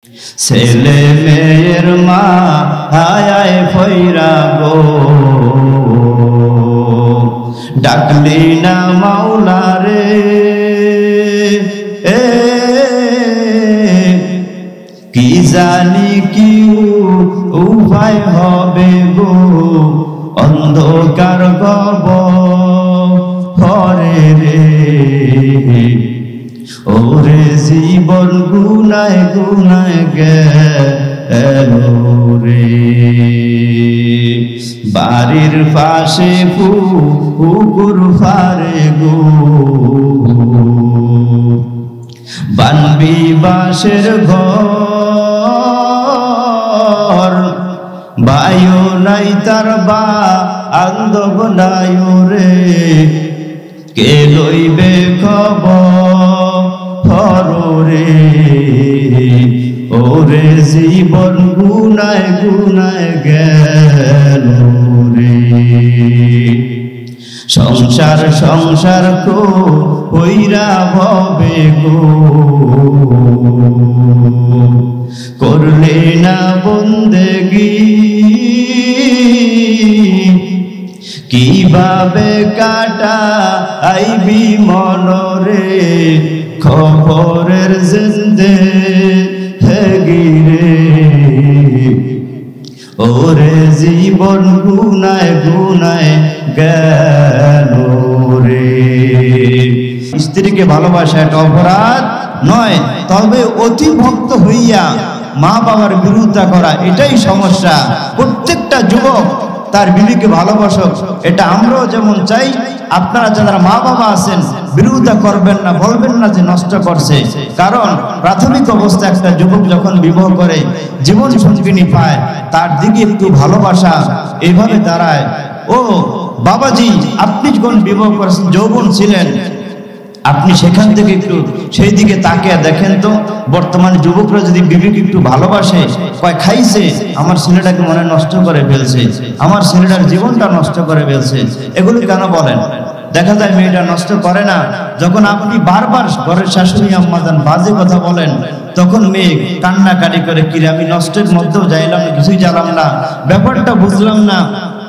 ছেলে মেয়ের মা হায় ফইরা গো, ডাকলি না মাওলা রে, কি জানি কি উপায় হবে গো, অন্ধকার গহ্বরে রে, ওরে জীবন গুনায় গুনায় গেল রে। বাড়ির পাশে পুকুর পারে গো, বানবি বাঁশের ঘর, বায়ু নাই তার বা আন্দব নাই রে, কে লইবে খবর রে, ওরে জীবন গুনায় গুনায় গেল রে। সংসার সংসার কইরা ভবে গো, করলে না বন্দেগি, কিভাবে কাটা আইবি মনরে, খবরের জিন্দে হেগিরে, ওরে জীবন গুনায় গুনায় গেল রে। স্ত্রীকে ভালোবাসা একটা অপরাধ নয়, তবে অতি ভক্ত হইয়া মা বাবার বিরোধিতা করা এটাই সমস্যা। প্রত্যেকটা যুবক তার বিবিকে ভালোবাসক, এটা আমরাও যেমন চাই। আপনারা যারা মা বাবা আছেন বিরোধিতা করবেন না, বলবেন না যে নষ্ট করছে, কারণ প্রাথমিক অবস্থায় একটা যুবক যখন বিবাহ করে জীবন সঙ্গিনী পায়, তার দিকে একটু ভালোবাসা এইভাবে দাঁড়ায়। ও বাবাজি, আপনি যখন বিবাহ করেছেন যৌবন ছিলেন, আপনি সেখান থেকে একটু সেই দিকে তাকিয়ে দেখেন তো, বর্তমানে যুবকরা যদি বিবিকে একটু ভালোবাসে, কয় খাইছে আমার ছেলেটাকে মনে নষ্ট করে ফেলছে, আমার ছেলেটার জীবনটা নষ্ট করে ফেলছে, এগুলো কেন বলেন? দেখা যায় মেয়েটা নষ্ট করে না। যখন আপনি বারবার ঘরের শাশুড়ি আম্মাজান বাজে কথা বলেন, তখন মেয়ে কান্নাকাটি করে, কিরে আমি নষ্টের মধ্যেও যাইলাম না, কিছুই জানলাম না, ব্যাপারটা বুঝলাম না,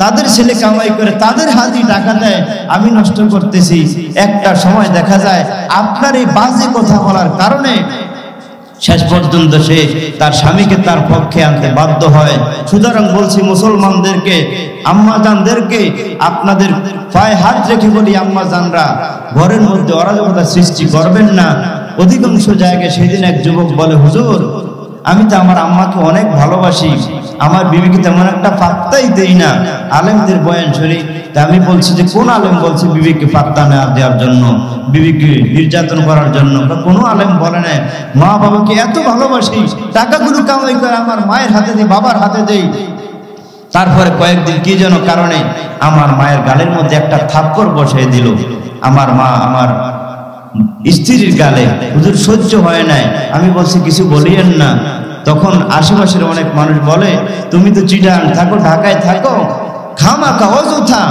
তাদের ছেলে কামাই করে তাদের হাতে টাকা দেয়, আমি নষ্ট করতেছি। একটা সময় দেখা যায় আপনার এই বাজে কথা বলার কারণে শেষ পর্যন্ত সে তার স্বামীকে তার পক্ষে আনতে বাধ্য হয়। সুতরাং বলছি মুসলমানদেরকে, আম্মাজানদেরকে, আপনাদের পায়ে হাত রেখে বলি, আম্মাজানরা ঘরের মধ্যে অরাজকতা সৃষ্টি করবেন না। অধিকাংশ জায়গায় সেদিন এক যুবক বলে, হুজুর আমি তো আমার আম্মাকে অনেক ভালোবাসি, আমার বিবিকে তেমন একটা পাত্তাই দেই না, আলেমদের বয়ান শুনি। তা আমি বলছি যে কোন আলেম বলছে বিবিকে পাত্তা না দেওয়ার জন্য, বিবিকে নির্যাতন করার জন্য? কোনো আলেম বলে না। মা বাবাকে এত ভালোবাসি, টাকাগুলো কামাই করে আমার মায়ের হাতে দিই, বাবার হাতে দেই। তারপরে কয়েকদিন কি যেন কারণে আমার মায়ের গালের মধ্যে একটা থাপ্পড় বসিয়ে দিল আমার মা আমার স্ত্রীর গালে। হুজুর সহ্য হয় নাই। আমি বলছি কিছু বলিয়েন না। তখন আশেপাশের অনেক মানুষ বলে, তুমি তো চিটাং থাকো, ঢাকায় থাকো, খামাখা অযথা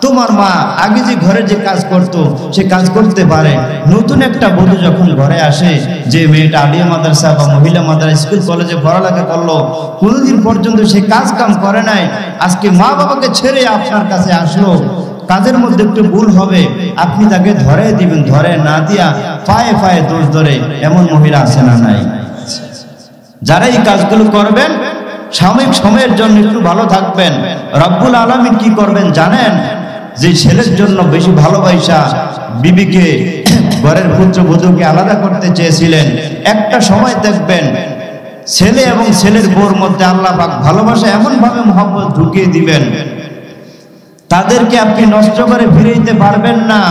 তোমার মা আগে যে ঘরে যে কাজ করতো সে কাজ করতে পারে। নতুন একটা বধূ যখন ঘরে আসে, যে মেয়েটা আলিয়া মাদ্রাসা বা মহিলা মাদ্রাসা স্কুল কলেজে পড়ালেখা করলো, কোনোদিন পর্যন্ত সে কাজ কাম করে নাই, আজকে মা বাবাকে ছেড়ে আপনার কাছে আসলো, কাজের মধ্যে একটু ভুল হবে, আপনি তাকে ধরে দিবেন, ধরে না দিয়া পায়ে পায়ে দোষ ধরে এমন মহিলা আছে না নাই? যারা এই কাজগুলো করবেন সাময়িক সময়ের জন্য একটু ভালো থাকবেন, রব্বুল আলামিন কি করবেন জানেন? যে ছেলের জন্য বেশি ভালোবাসা বিবিকে, ঘরের পুত্রবধূকে আলাদা করতে চেয়েছিলেন, একটা সময় দেখবেন ছেলে এবং ছেলের বউর মধ্যে আল্লাহ পাক ভালোবাসা এমন ভাবে মহব্বত ঢুকিয়ে দিবেন, তাদেরকে আপনি নষ্ট করে ফিরে দিতে পারবেন না।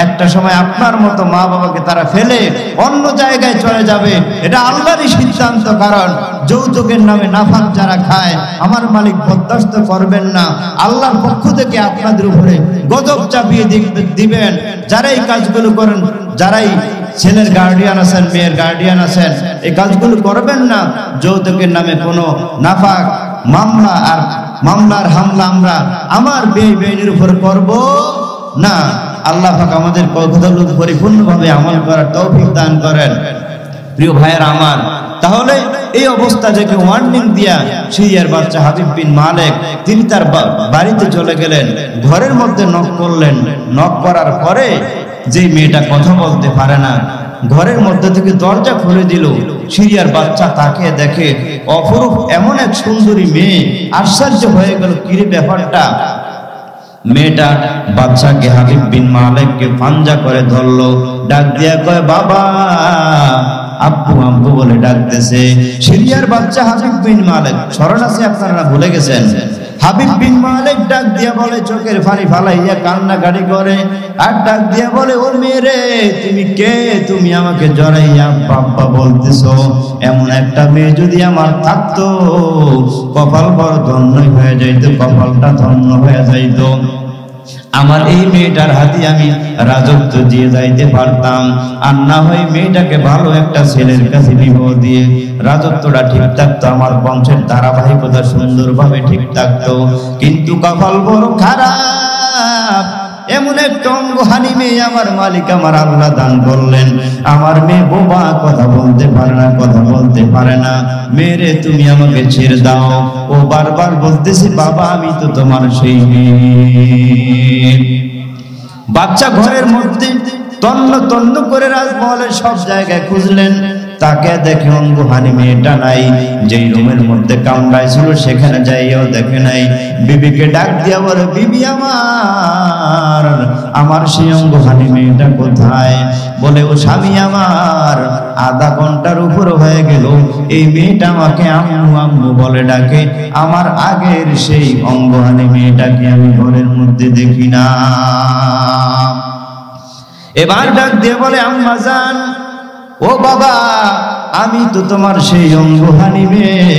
একটা সময় আপনার মতো মা বাবাকে তারা ফেলে অন্য জায়গায় চলে যাবে, এটা আল্লাহরই সিদ্ধান্ত। কারণ যৌতুকের নামে নাফাক যারা খায়, আমার মালিক বরদাস্ত করবেন না। আল্লাহর পক্ষ থেকে আপনাদের উপরে গজব চাপিয়ে দিবেন যারা এই কাজগুলো করেন। যারাই ছেলের গার্ডিয়ান আছেন, মেয়ের গার্ডিয়ান আছেন, এই কাজগুলো করবেন না। যৌতুকের নামে কোনো নাফাক মামলা আর মামলার হামলা আমরা আমার বেআইনের উপর করব না। আল্লাহ পাক আমাদের কথাগুলো পরিপূর্ণভাবে আমল করার তৌফিক দান করেন। প্রিয় ভাইয়েরা আমার, তাহলে এই অবস্থা থেকে ওয়ার্নিং দিয়া সিরিয়ার বাচ্চা হাবিব বিন মালিক তিনি তার বাড়িতে চলে গেলেন, ঘরের মধ্যে নক করলেন। নক করার পরে যে মেয়েটা কথা বলতে পারে না, ঘরের মধ্যে থেকে দরজা খুলে দিল। সিরিয়ার বাচ্চা তাকে দেখে অপরূপ এমন এক সুন্দরী মেয়ে, আশ্চর্য হয়ে গেল, কিরে ব্যাপারটা। মেয়েটা বাচ্চাকে হাবিব বিন মালিককে পাঞ্জা করে ধরলো, ডাক দিয়া কয় বাবা, আব্বু আব্বু বলে ডাকতেছে। সিরিয়ার বাচ্চা হাবিব বিন মালিক, স্মরণ আছে আপনারা ভুলে গেছেন। হাবিব বিন মালিক ডাক দিয়া বলে, চোখের পানি ফালাইয়া কান্নাকাটি করে, আর ডাক দিয়া বলে, ও মেয়ে, তুমি কে? তুমি আমাকে জড়াইয়া বাবা বলতেছো? এমন একটা মেয়ে যদি আমার থাকতো, কপাল বড় ধন্য হয়ে যাইতো, কপালটা ধন্য হয়ে যাইতো। আমার এই মেয়েটার হাতে আমি রাজত্ব দিয়ে যাইতে পারতাম, আর না হয় মেয়েটাকে ভালো একটা ছেলের কাছে বিবাহ দিয়ে রাজত্বটা ঠিক থাকতো, আমার বংশের ধারাবাহিকতা সুন্দরভাবে ঠিক থাকতো। কিন্তু কপাল বড় খারাপ, এমন একটা অঙ্গহানি মেয়ে আমার মালিক আমার আল্লাহ দান করলেন। আমার মেয়ে বোবা, কথা বলতে পারে না, কথা বলতে পারে না। মেয়েরে তুমি আমাকে ছেড়ে দাও। ও বারবার বলতেছে, বাবা আমি তো তোমার সেই মেয়ে। বাচ্চা ঘরের মধ্যে তন্ন তন্ন করে রাজমহলের সব জায়গায় খুঁজলেন, তাকে দেখে অঙ্গহানি মেয়েটা নাই। যেই রুমের মধ্যে কামরায় ছিল সেখানে যাইও দেখে নাই। বিবিকে ডাক দিয়া বলে, বিবি আমার সেই অঙ্গহানি মেয়েটা কোথায়? বলে, ও স্বামী আমার, আধা ঘন্টার উপর হয়ে গেল এই মেয়েটা আমাকে আম্মু আম্মু বলে ডাকে, আমার আগের সেই অঙ্গহানি মেয়েটাকে আমি ঘরের মধ্যে দেখি না। এবার ডাক দিয়ে বলে, আম্মা জান, ও বাবা, আমি তো তোমার সেই অঙ্গহানি মেয়ে।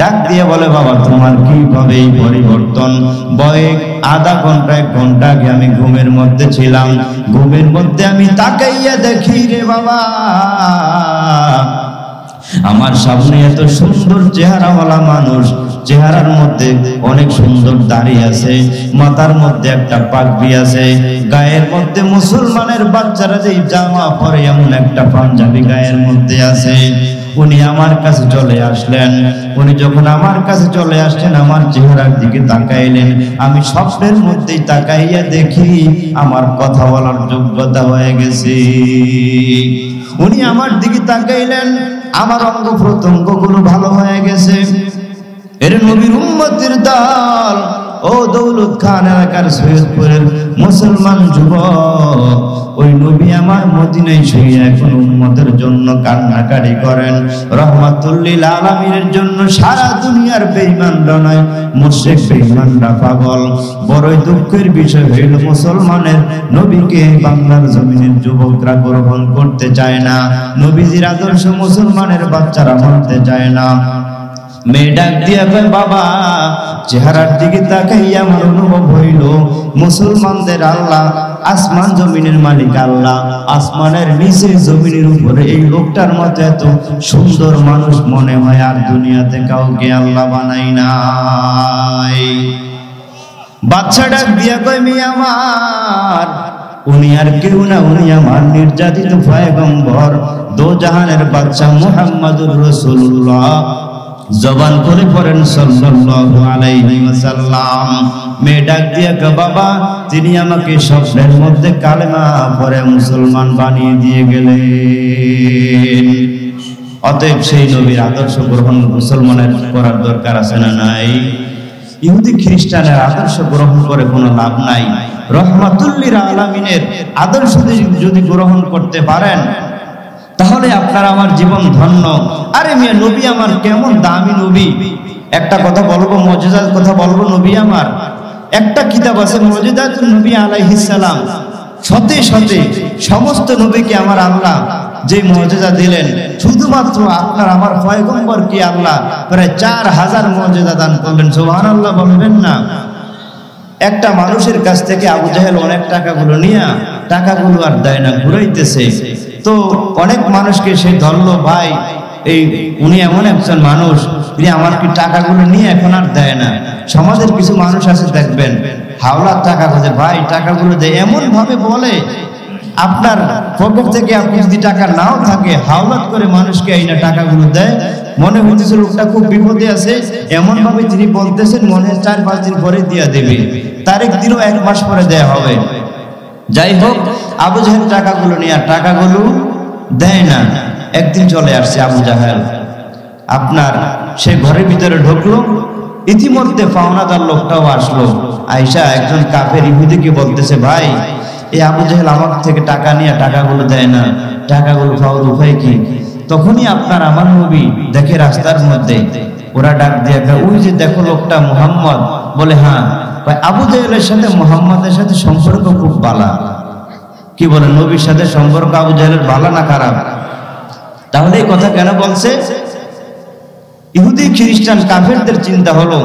ডাক দিয়ে বলে, বাবা তোমার কি ভাবে এই পরিবর্তন? বয়ে আধা ঘন্টা 1 ঘন্টা আগে আমি ঘুমের মধ্যে ছিলাম, ঘুমের মধ্যে আমি তাকাইয়া দেখি রে বাবা, আমার সামনে এত সুন্দর চেহারাওয়ালা মানুষ, চেহারার মধ্যে অনেক সুন্দর দাড়ি আছে, মাথার মধ্যে একটা পাগড়ি আছে, গায়ের মধ্যে মুসলমানের বাচ্চারা যেই জামা পরে এমন একটা পাঞ্জাবি গায়ের মধ্যে আছে। উনি আমার কাছে চলে আসলেন। উনি যখন আমার কাছে চলে আসলেন, আমার চেহারার দিকে তাকাইলেন। আমি স্বপ্নের মধ্যেই তাকাইয়া দেখি আমার কথা বলার যোগ্যতা হয়ে গেছে। উনি আমার দিকে তাকাইলেন, আমার অঙ্গ প্রত্যঙ্গ গুলো ভালো হয়ে গেছে। এর নবীর উম্মতের দল, ও দৌলত খান এলাকার সৈয়দপুরের মুসলমান যুবক, ওই নবী আমার মদিনায় শুয়ে এখন উম্মতের জন্য কান্নাকাটি করেন। রহমাতুল লিল আলামিনের জন্য সারা দুনিয়ার বেঈমানরা নয়, মুশরিক বেঈমানরা পাগল। বড়ই দুঃখের বিষয় হইল, মুসলমানের নবীকে বাংলার জমিনের যুবকরা গ্রহণ করতে চায় না, নবীজির আদর্শ মুসলমানের বাচ্চারা মানতে চায় না। মেয়ে ডাক দিয়া কয়, বাবা, চেহারার দিকে তাকাইয়া আমার অনুভব হইল মুসলমানদের আল্লাহ, আসমান জমিনের মালিক আল্লাহ, আসমানের নিচে জমিনের উপরে এই লোকটার মতো এত সুন্দর মানুষ মনে হয় আর দুনিয়াতে কাউকে আল্লাহ বানাই নাই। বাচ্চা ডাক দিয়া কয়, মেয়ে আমার, উনি আর কেউ না, উনি আমার নির্যাতিত পয়গম্বর, দো জাহানের বাদশা মুহাম্মদুর রাসূলুল্লাহ। জবান করে পড়েন সাল্লাল্লাহু আলাইহি ওয়াসাল্লাম। মেয়ে ডাক দিয়া কয়, বাবা, তিনি আমাকে স্বপ্নের মধ্যে কালেমা পড়ে মুসলমান বানিয়ে দিয়ে গেলেন। অতএব সেই নবীর আদর্শ গ্রহণ মুসলমানের করার দরকার আছে না নাই? ইহুদি খ্রিস্টানের আদর্শ গ্রহণ করে কোনো লাভ নাই। রহমাতুল লিল আলামিনের আদর্শ যদি গ্রহণ করতে পারেন, তাহলে আপনার আমার জীবন ধন্য। আরে মিয়া, নবী আমার কেমন দামি নবী! একটা কথা বলবো, মুজিজার কথা বলবো। নবী আমার একটা কিতাব আছে, মুজিজাতুন নবী আলাইহিস সালাম। শতে শতে সমস্ত নবীকে আমার আল্লাহ যে মুজিজা দিলেন, শুধুমাত্র আপনার আমার পয়গম্বরকে আল্লাহ প্রায় 4000 মুজিজা দান করলেন। সুবহানাল্লাহ বলবেন না? একটা মানুষের কাছ থেকে আবু জাহেল অনেক টাকাগুলো নিয়ে টাকাগুলো আর দেয় না, ঘুরাইতেছে। তো অনেক মানুষকে সে ধরলো, ভাই এই উনি এমন একজন মানুষ, তিনি আমার কি টাকাগুলো নিয়ে এখন আর দেয় না। সমাজের কিছু মানুষ আছে দেখবেন, হাওলার টাকা খোঁজে, ভাই টাকাগুলো দেয়, এমন ভাবে বলে আপনার পকেট থেকে আপনি যদি টাকা নাও থাকে হাওলাত করে মানুষকে এই না টাকাগুলো দেয়, মনে হচ্ছে লোকটা খুব বিপদে আছে, এমন ভাবে তিনি বলতেছেন মনে 4-5 দিন পরে দিয়ে দেবে, তারিখ দিলেও 1 মাস পরে দেয়া হবে। যাই হোক, আবু জাহেল টাকাগুলো নিয়ে টাকাগুলো দেয় না। একদিন চলে আসছে আবু জাহেল, আপনার সে ঘরের ভিতরে ঢুকলো, ইতিমধ্যে পাওনাদার লোকটাও আসলো। আয়েশা একজন কাফের ইহুদিকে বলতেছে, ভাই এই আবু জাহেল আমার থেকে টাকা নিয়ে টাকাগুলো দেয় না, টাকাগুলো পাওয়ার উপায় কি? তখনই আপনার আমার নবী দেখে রাস্তার মধ্যে, ওরা ডাক দিয়ে ওই যে দেখো লোকটা মুহাম্মদ। বলে হ্যাঁ। আবু জাহেলের সাথে মুহাম্মদের সাথে সম্পর্ক খুব ভালো। কি বলে, নবীর সাথে সম্পর্ক আবু জাহেলের ভালো না খারাপ? তাহলে এই কথা কেন বলছে? ইহুদি খ্রিস্টান কাফেরদের চিন্তা হলো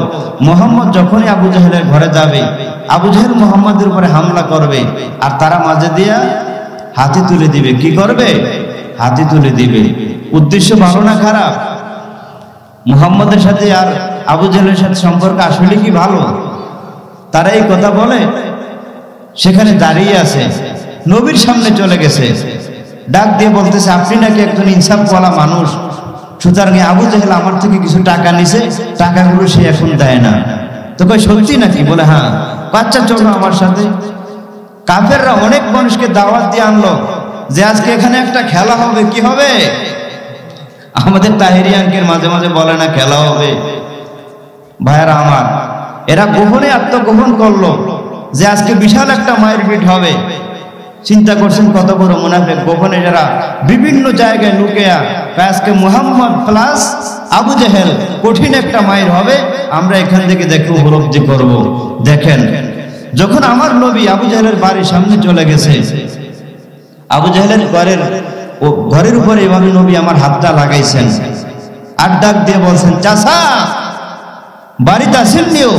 মুহাম্মদ যখনই আবু জাহেলের ঘরে যাবে, আবু জাহেল মুহাম্মদের উপরে হামলা করবে, আর তারা মাঝে দিয়া হাতি তুলে দিবে। কি করবে? হাতি তুলে দিবে। উদ্দেশ্য ভালো না খারাপ? মুহাম্মদের সাথে আর আবু জাহেলের সাথে সম্পর্ক আসলে কি ভালো? তারা এই কথা বলে, সেখানে দাঁড়িয়ে আছে, নবীর সামনে চলে গেছে, ডাক দিয়ে বলতেছে, আপনি নাকি একজন ইনসাফওয়ালা মানুষ, সুতরাং আবু জাহেল আমার থেকে কিছু টাকা নিছে, টাকাগুলো সে এখন দেয় না। তো কই সত্যি নাকি? বলে হ্যাঁ। বাচ্চা চলো আমার সাথে। কাফেররা অনেক মানুষকে দাওয়াত দিয়ে আনলো যে আজকে এখানে একটা খেলা হবে। কি হবে? আমাদের তাহেরি আঙ্কেল মাঝে মাঝে বলে না খেলা হবে। ভাইয়েরা আমার, এরা গোপনে আত্মগোপন করলো যে আজকে বিশাল একটা মায়ের পিঠ হবে। চিন্তা করছেন কত বড় মুনাফিক। গোপনে যারা বিভিন্ন জায়গায় লুকিয়া আজকে মুহাম্মদ প্লাস আবু জাহেল কঠিন একটা মায়ের হবে, আমরা এখান থেকে দেখে উপলব্ধি করব। দেখেন, যখন আমার নবী আবু জাহেলের বাড়ির সামনে চলে গেছে, আবু জাহেলের ঘরের উপরে এভাবে নবী আমার হাতটা লাগাইছেন, আর ডাক দিয়ে বলছেন, চাচা বাড়িতে আসেননিও?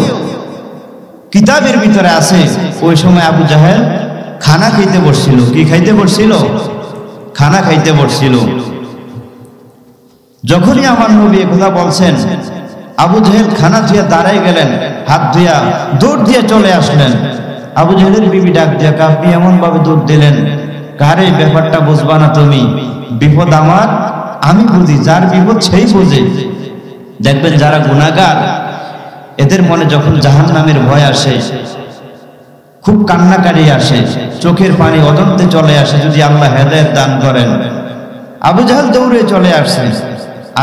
কিতাবের ভিতরে আছে ওই সময় আবু জাহেল খানা খাইতে বসছিল। কি খাইতে বসছিল? খানা খাইতে বসছিল। যখনই আমার নবী কথা বলছেন, আবু জাহেল খানা ধুয়ে দাঁড়াই গেলেন, হাত ধুয়া দৌড় দিয়ে চলে আসলেন। আবু জাহেলের বিবি ডাক দিয়া, আপনি এমন ভাবে দৌড় দিলেন, কারে ব্যাপারটা বুঝবা না তুমি? বিপদ আমার, আমি বুঝি, যার বিপদ সেই বুঝে। দেখবেন যারা গুনাহগার, এদের মনে যখন জাহান্নামের ভয় আসে, খুব কান্নাকারি আসে, চোখের পানি অদন্তে চলে আসে, যদি আল্লাহ হেদায়েত দান করেন। আবু জাহেল দৌড়ে চলে আসছে,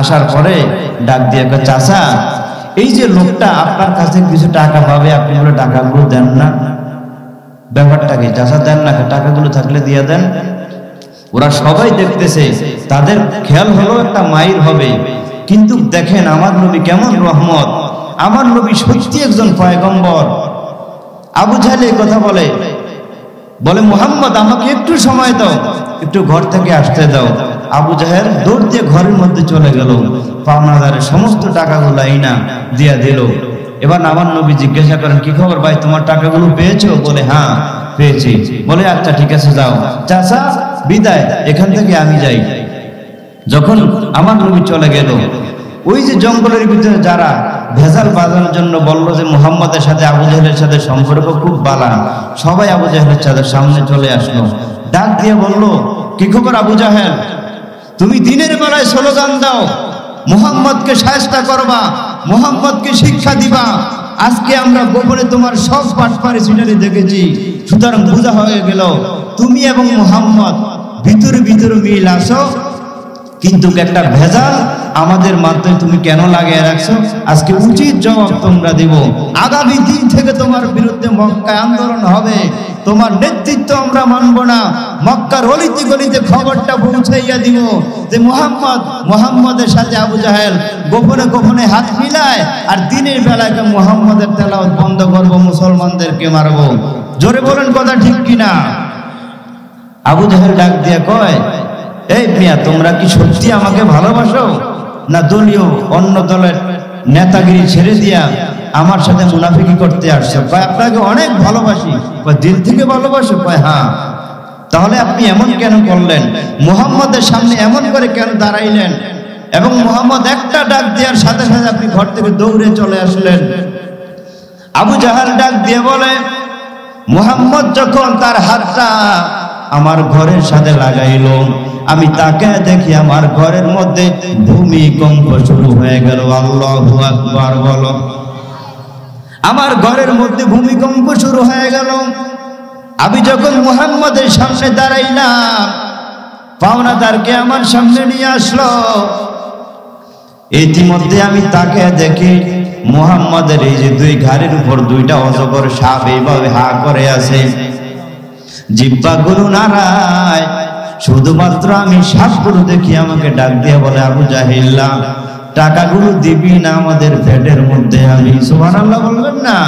আসার পরে ডাক দিয়ে, চাচা এই যে লোকটা আপনার কাছে কিছু টাকা পাবে, আপনি বলে টাকাগুলো দেন না, ব্যাপারটা কি? চাচা দেন না, টাকাগুলো থাকলে দিয়ে দেন। ওরা সবাই দেখতেছে, তাদের খেয়াল হলো একটা মাইর হবে। কিন্তু দেখেন আমার নবী কেমন রহমত, আমার নবী সত্যি একজন পয়গম্বর। আবু জাহেল এই কথা বলে, মুহাম্মদ আমাকে একটু সময় দাও, একটু ঘর থেকে আসতে দাও। আবু জাহেল দৌড় দিয়ে ঘরের মধ্যে চলে গেল, পাওনাদারের সমস্ত টাকাগুলো আইনা দিয়া দিল। এবার আমার নবী জিজ্ঞাসা করেন, কি খবর ভাই, তোমার টাকাগুলো পেয়েছো? বলে হ্যাঁ পেয়েছি। বলে আচ্ছা ঠিক আছে যাও, চাচা বিদায়, এখান থেকে আমি যাই। যখন আমার নবী চলে গেল, ওই যে জঙ্গলের ভিতরে যারা ভেজাল বাজানোর জন্য বললো যে মুহাম্মদের সাথে আবু জাহেলের সাথে সম্পর্ক খুব ভালো, সবাই আবু জাহেলের সাথে সামনে চলে আসলো, ডাক দিয়ে বলল, কি খবর আবু জাহেল, তুমি দিনের বেলায় স্লোগান দাও, মুহাম্মদকে শায়েস্তা করবা, মুহাম্মদকে শিক্ষা দিবা। আজকে আমরা গোপনে তোমার সব পাটপাড়ি সিটারি দেখেছি, সুতরাং বোঝা হয়ে গেল তুমি এবং মুহাম্মদ ভিতরে ভিতরে মিল আসো, কিন্তু একটা ভেজাল আমাদের মাধ্যমে তুমি কেন লাগিয়ে রাখছো? আজকে উচিত জবাব তোমরা দিব। আগামী দিন থেকে তোমার বিরুদ্ধে মক্কায় আন্দোলন হবে, তোমার নেতৃত্ব আমরা মানব না। মক্কার অলিতে গলিতে খবরটা পৌঁছাইয়া দিব যে মুহাম্মদের সাথে আবু জাহেল গোপনে গোপনে হাত মিলায়, আর দিনের বেলায় মুহাম্মদের তেলাওয়াত বন্ধ করব, মুসলমানদেরকে মারব। জোরে বলেন কথা ঠিক কিনা? আবু জাহেল ডাক দিয়ে কয়, এই মিয়া তোমরা কি সত্যি আমাকে ভালোবাসো, না দলীয় অন্য দলের নেতাগিরি ছেড়ে দিয়া আমার সাথে মুনাফিকি করতে আসছো? কয় আপনাকে অনেক ভালোবাসি। কয় দিল থেকে ভালোবাসো? কয় হ্যাঁ। তাহলে আপনি এমন কেন করলেন? মুহাম্মদের সামনে এমন করে কেন দাঁড়াইলেন? এবং মুহাম্মদ একটা ডাক দেওয়ার সাথে সাথে আপনি ঘর থেকে দৌড়ে চলে আসলেন। আবু জাহেল ডাক দিয়ে বলে, মুহাম্মদ যখন তার হাতটা আমার ঘরের সাথে লাগাইলো। আমি তাকে দেখি আমার ঘরের মধ্যে ভূমিকম্প শুরু হয়ে গেল। আল্লাহু আকবার বলো। আমার ঘরের মধ্যে ভূমিকম্প শুরু হয়ে গেল। আমি যখন মুহাম্মদের সামনে দাঁড়াইলাম, পাওনাদারকে আমার সামনে নিয়ে আসলো। ইতিমধ্যে আমি তাকে দেখি মুহাম্মদের এই যে দুই ঘাড়ের উপর দুইটা অজগর সাপ এইভাবে হা করে আছে, জিহ্বাগুলো নাড়ায়। শুধুমাত্র আমি সাপগুলো দেখি আমাকে ডাক দিয়ে বলে, আবু জাহিল্লা, টাকাগুলো দিবি না আমাদের পেটের মধ্যে? আমি সুবহানাল্লাহ বলবেন না?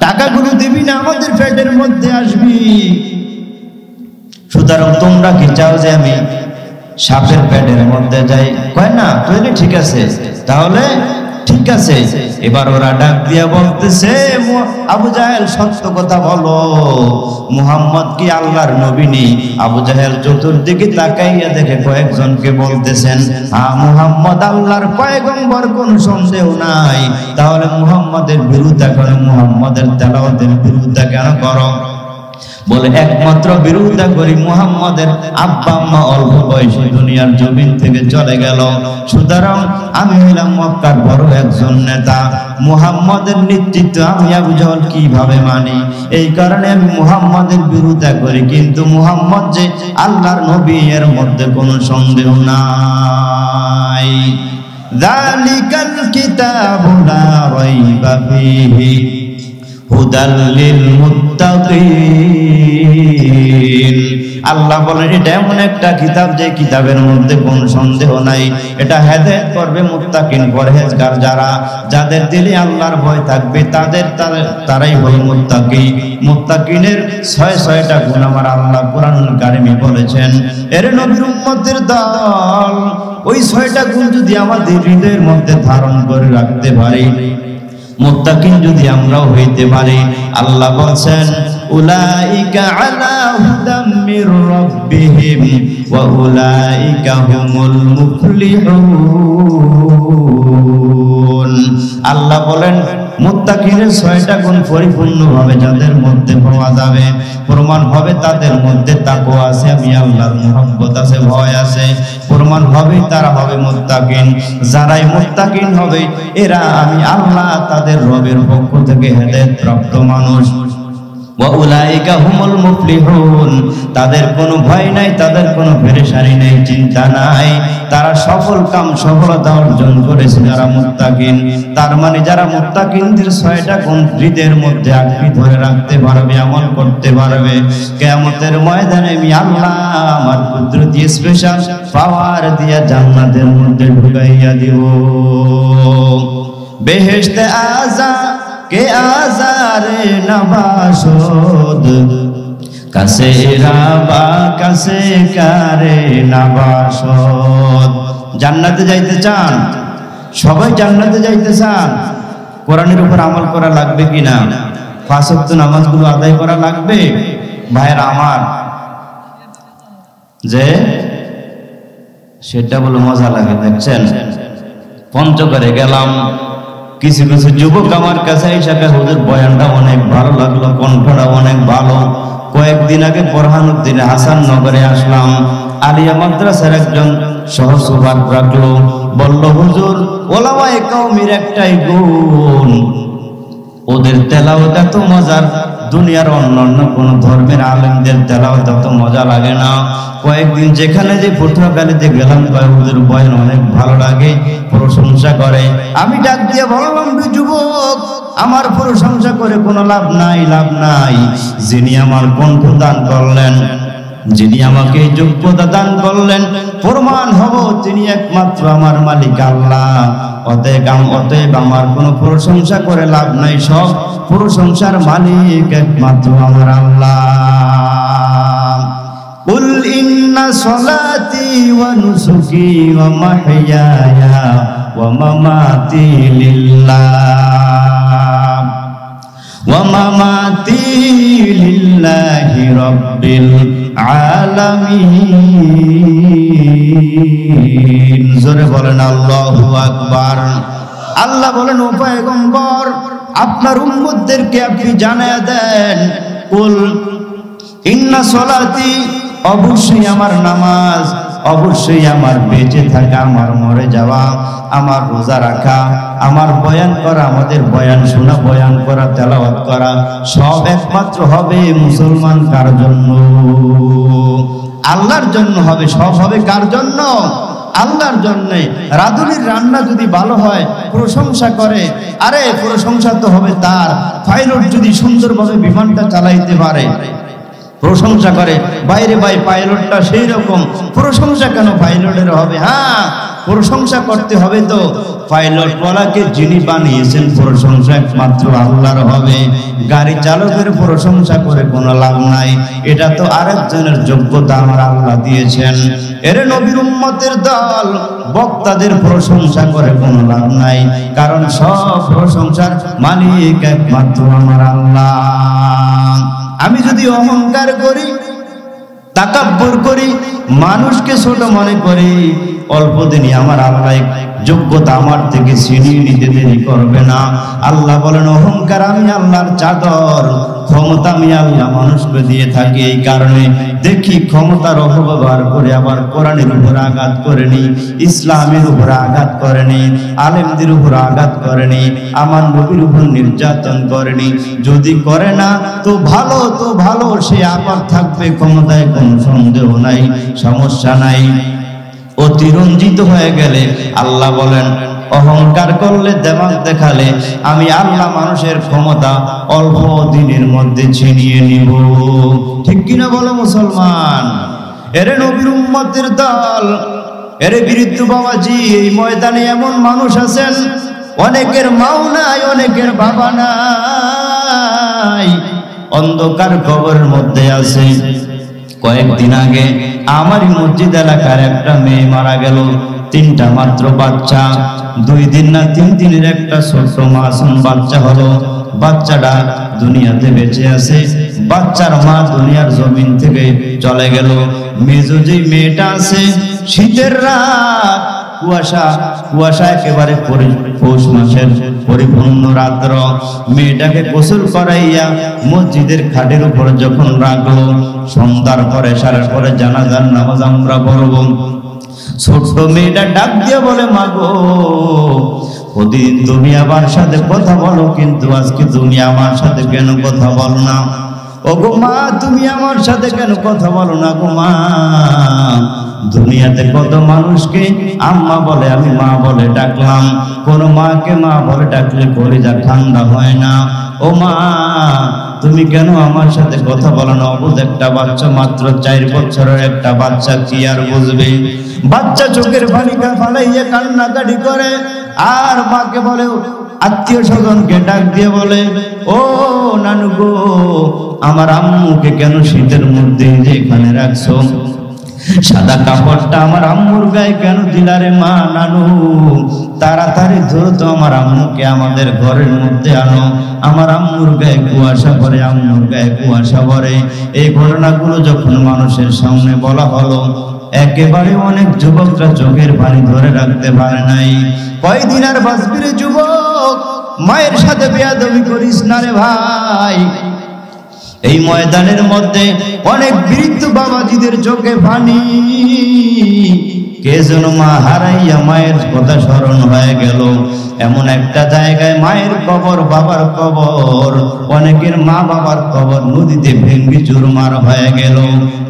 টাকাগুলো দিবি না আমাদের পেটের মধ্যে আসবি? সুতরাং তোমরা কি চাও যে আমি সাপের পেটের মধ্যে যাই? কয় না, তাহলে ঠিক আছে, তাহলে ঠিক আছে। এবার ওরা ডাক দিয়া বলতেছে, আবু জাহেল সত্য কথা বলো, মুহাম্মদ কি আল্লাহর নবী নি? আবু জাহেল চতুর্দিকে তাকাইয়া দেখে কয়েকজনকে বলতেছেন, হ্যাঁ মুহাম্মদ আল্লাহর পয়গম্বর, কোন সন্দেহ নাই। তাহলে মুহাম্মদের বিরুদ্ধে করো, মুহাম্মদের তেলাওয়াতের বিরুদ্ধে কেন করো? বলে, একমাত্র বিরোধিতা করি, মুহাম্মদের আব্বা আম্মা অল্প বয়সে দুনিয়ার জমিন থেকে চলে গেল। সুতরাং আমি হইলাম মক্কার বড় একজন নেতা, মুহাম্মদের নেতৃত্ব আমি আবু জাহেল কিভাবে মানি? এই কারণে আমি মুহাম্মদের বিরোধিতা করি। কিন্তু মুহাম্মদ যে আল্লাহর নবী এর মধ্যে কোনো সন্দেহ নাই। যালিকাল কিতাবু লা রাইবা ফীহি হুদাল লিল মুত্তাকিন। আল্লাহ বলেন, এটা এমন একটা কিতাব যে কিতাবের মধ্যে কোনো সন্দেহ নাই। এটা হেদায়েত করবে মুত্তাকিন, পরহেজগার যারা, যাদের দিলে আল্লাহর ভয় থাকবে, তারাই হলো মুত্তাকি। মুত্তাকিনের 6টা গুণ আমার আল্লাহ কুরআনুল কারীমে বলেছেন। এর নবীর উম্মতের দল, ওই 6টা গুণ যদি আমাদের হৃদয়ের মধ্যে ধারণ করে রাখতে পারি, মুত্তাকিন যদি আমরাও হইতে পারি, আল্লাহ বলেন, উলাইকা আলা হুদাম মির রাব্বিহিম ওয়া উলাইকা হুমুল মুফলিহুন। আল্লাহ বলেন, মুত্তাকিনের 6টা গুণ পরিপূর্ণভাবে যাদের মধ্যে পাওয়া যাবে, প্রমাণ হবে তাদের মধ্যে তাকওয়া আছে, আমি আল্লাহর মুহাব্বত আছে, ভয় আছে, প্রমাণ হবে তারা হবে মুত্তাকিন। যারাই মুত্তাকিন হবে, এরা আমি আল্লাহ তাদের রবের পক্ষ থেকে হেদায়েত প্রাপ্ত মানুষ। ওয়া উলাইকা হুমুল মুফলিহুন, তাদের কোনো ভয় নাই, তাদের কোনো পেরেশানি নেই, চিন্তা নাই, তারা সফল কাম সফলতা অর্জন করেছে যারা মুত্তাকিন। তার মানে যারা মুত্তাকিনদের 6টা গুণ হৃদয়ের মধ্যে আঁকড়ে ধরে রাখতে পারবে, আমল করতে পারবে, কিয়ামতের ময়দানে আমি আল্লাহ আমার কুদরতি স্পেশাল পাওয়ার দিয়া জান্নাতের মধ্যে ঢুকাইয়া দিব। বেহেশতে আযা কে আজারে নবাসদ, কাছে রাবা কাছে কারে নবাসদ। জান্নাতে যাইতে চান? সবাই জান্নাতে যাইতে চান? কোরআনের উপর আমল করা লাগবে কিনা? 5 ওয়াক্ত নামাজগুলো আদায় করা লাগবে। ভাইয়ের আমার, যে সেটা বলে মজা লাগে, দেখছেন পঞ্চগড়ে গেলাম, কিছু কিছু যুবক আমার কাছে এসে, হুজুর বয়ানটা অনেক ভালো লাগলো, কণ্ঠটা অনেক ভালো। কয়েকদিন আগে বোরহানুদ্দিন হাসান নগরে আসলাম, আলিয়া মাদ্রাসার একজন সহসভাগ রাখলো, বলল, হুজুর ওলামায়ে কওমের একটাই গুণ, ওদের তেলাওয়াত এত মজার, দুনিয়ার অন্যান্য কোন ধর্মের আলেমদের তেলাওয়াত এত মজা লাগে না। কয়েকদিন যেখানে যে পটুয়াখালীতে গেলাম, হুজুর বয়ান অনেক ভালো লাগে, প্রশংসা করে। আমি ডাক দিয়ে বললাম, যুবক, আমার প্রশংসা করে কোনো লাভ নাই, লাভ নাই। যিনি আমার কণ্ঠ দান করলেন, যিনি আমাকে যোগ্যতা দান করলেন, প্রমাণ হব তিনি একমাত্র আমার মালিক আল্লাহ। অতএব আমার কোনো প্রশংসা করে লাভ নাই, সব প্রশংসার মালিক একমাত্র আমার আল্লাহ। কুল ইন্না সলাতি ওয়া নুসুকি ওয়া মাহইয়ায়া ওয়া মামাতি লিল্লাহ ওয়া মামাতি লিল্লাহি রাব্বিল আলামিন। জোরে বলেন আল্লাহু আকবার। আল্লাহ বলেন, ও পয়গম্বর, আপনার উম্মতদেরকে আপনি জানায়া দেন, কুল ইন্না সলাতি, অবশ্যই আমার নামাজ, অবশ্যই আমার বেঁচে থাকা, আমার মরে যাওয়া, আমার রোজা রাখা, আমার বয়ান করা, আমাদের বয়ান শোনা, বয়ান করা, তেলাওয়াত করা, সব একমাত্র হবে মুসলমান কার জন্য? আল্লাহর জন্য হবে। সব হবে কার জন্য? আল্লাহর জন্য। রাঁধুনির রান্না যদি ভালো হয় প্রশংসা করে, আরে প্রশংসা তো হবে তার। পাইলট যদি সুন্দরভাবে বিমানটা চালাইতে পারে প্রশংসা করে, বাইরে ভাই পাইলটটা সেই রকম, প্রশংসা কেন পাইলটের হবে? হ্যাঁ, প্রশংসা করতে হবে তো। পাইলট ওয়ালাকে যিনি বানিয়েছেন প্রশংসা একমাত্র আল্লাহর হবে। গাড়ি চালকের প্রশংসা করে কোনো লাভ নাই, এটা তো আরেকজনের যোগ্যতা আমার আল্লাহ দিয়েছেন। এর নবীর উম্মতের দল বক্তাদের প্রশংসা করে কোনো লাভ নাই, কারণ সব প্রশংসার মালিক একমাত্র আমার আল্লাহ। আমি যদি অহংকার করি, তাকাব্বুর করি, মানুষকে ছোট মনে করি, অল্প দিনই আমার আল্লাহ যোগ্যতা আমার থেকে ছিনিয়ে নিতে দেরি করবে না। আল্লাহ বলেন, অহংকার আমি আল্লাহর চাদর, ক্ষমতা আমি আল্লাহ মানুষকে দিয়ে থাকি। এই কারণে দেখি ক্ষমতার অপব্যবহার করে আবার কোরআনের উপর আঘাত করেনি, ইসলামের উপর আঘাত করেনি, আলেমদের উপর আঘাত করেনি, আমার নবীর উপর নির্যাতন করেনি। যদি করে না তো ভালো, তো ভালো, সে আবার থাকবে ক্ষমতায়, কোনো সন্দেহ নাই, সমস্যা নাই। অতিরঞ্জিত হয়ে গেলে আল্লাহ বলেন, অহংকার করলে, দেমাগ দেখালে আমি আল্লাহ মানুষের ক্ষমতা অল্প দিনের মধ্যে ছিনিয়ে নিব। ঠিক কিনা বলো মুসলমান? এরে নবীর উম্মতের দল, এরে বীরত্ব বাবাজি, এই ময়দানে এমন মানুষ আছেন, অনেকের মাও নাই, অনেকের বাবা নাই, অন্ধকার কবরের মধ্যে আছে। কয়েকদিন আগে আমারই মসজিদ এলাকার একটা মেয়ে মারা গেল, 3টা মাত্র বাচ্চা, 2 দিন না 3 দিনের একটা ছোট মাসুম বাচ্চা হলো। বাচ্চাটা দুনিয়াতে বেঁচে আছে, বাচ্চার মা দুনিয়ার জমিন থেকে চলে গেল। মেজো যে মেয়েটা আছে, শীতের রাত, কুয়াশা একেবারে পৌষ মাসের পরিপূর্ণ রাত্র, মেয়েটাকে গোসল করাইয়া মসজিদের খাটের উপর যখন রাখলো, সন্ধ্যার পরে সারার পরে জানাজার নামাজ আমরা পড়ব। ছোট্ট মেয়েটা ডাক দিয়ে বলে, মাগো, ওদিন তুমি আমার সাথে কথা বলো, কিন্তু আজকে তুমি আমার সাথে কেন কথা বলো না? ও গো মা, তুমি আমার সাথে কেন কথা বলো না গো মা? দুনিয়াতে কত মানুষকে আম্মা বলে, আমি মা বলে ডাকলাম, কোন মাকে মা বলে ডাকলে কলিজা ঠান্ডা হয় না। ও মা, তুমি কেন আমার সাথে কথা বলো না? অবুঝ একটা বাচ্চা, মাত্র 4 বছরের একটা বাচ্চা, কি আর বুঝবে? বাচ্চা চোখের পানি ফালাইয়া কান্নাকাটি করে, আর মাকে বলে, আত্মীয় স্বজনকে ডাক দিয়ে বলে, ও নানু গো, আমার আম্মুকে কেন শীতের মধ্যে যে এখানে রাখছো? সাদা কাপড়টা আমার আম্মুর গায়ে কেন দিলারে মা? নানু, তাড়াতাড়ি দ্রুত আমার আম্মুকে আমাদের ঘরের মধ্যে আনো, আমার আম্মুর গায়ে কুয়াশা পড়ে, আম্মুর গায়ে কুয়াশা পড়ে। এই ঘটনাগুলো যখন মানুষের সামনে বলা হলো, একেবারে অনেক যুবকরা চোখের পানি ধরে রাখতে পারে নাই। কয়দিন আর বাঁচবি রে যুবক? মায়ের সাথে বেয়াদবি করিস না রে ভাই। এই ময়দানের মধ্যে অনেক বৃদ্ধ বাবাজিদের চোখে পানি, কে যেন মা হারাইয়া মায়ের কথা স্মরণ হয়ে গেল। এমন একটা জায়গায় মায়ের কবর, বাবার কবর, অনেকের মা বাবার কবর নদীতে ভেঙ্গে চুরমার হয়ে গেল।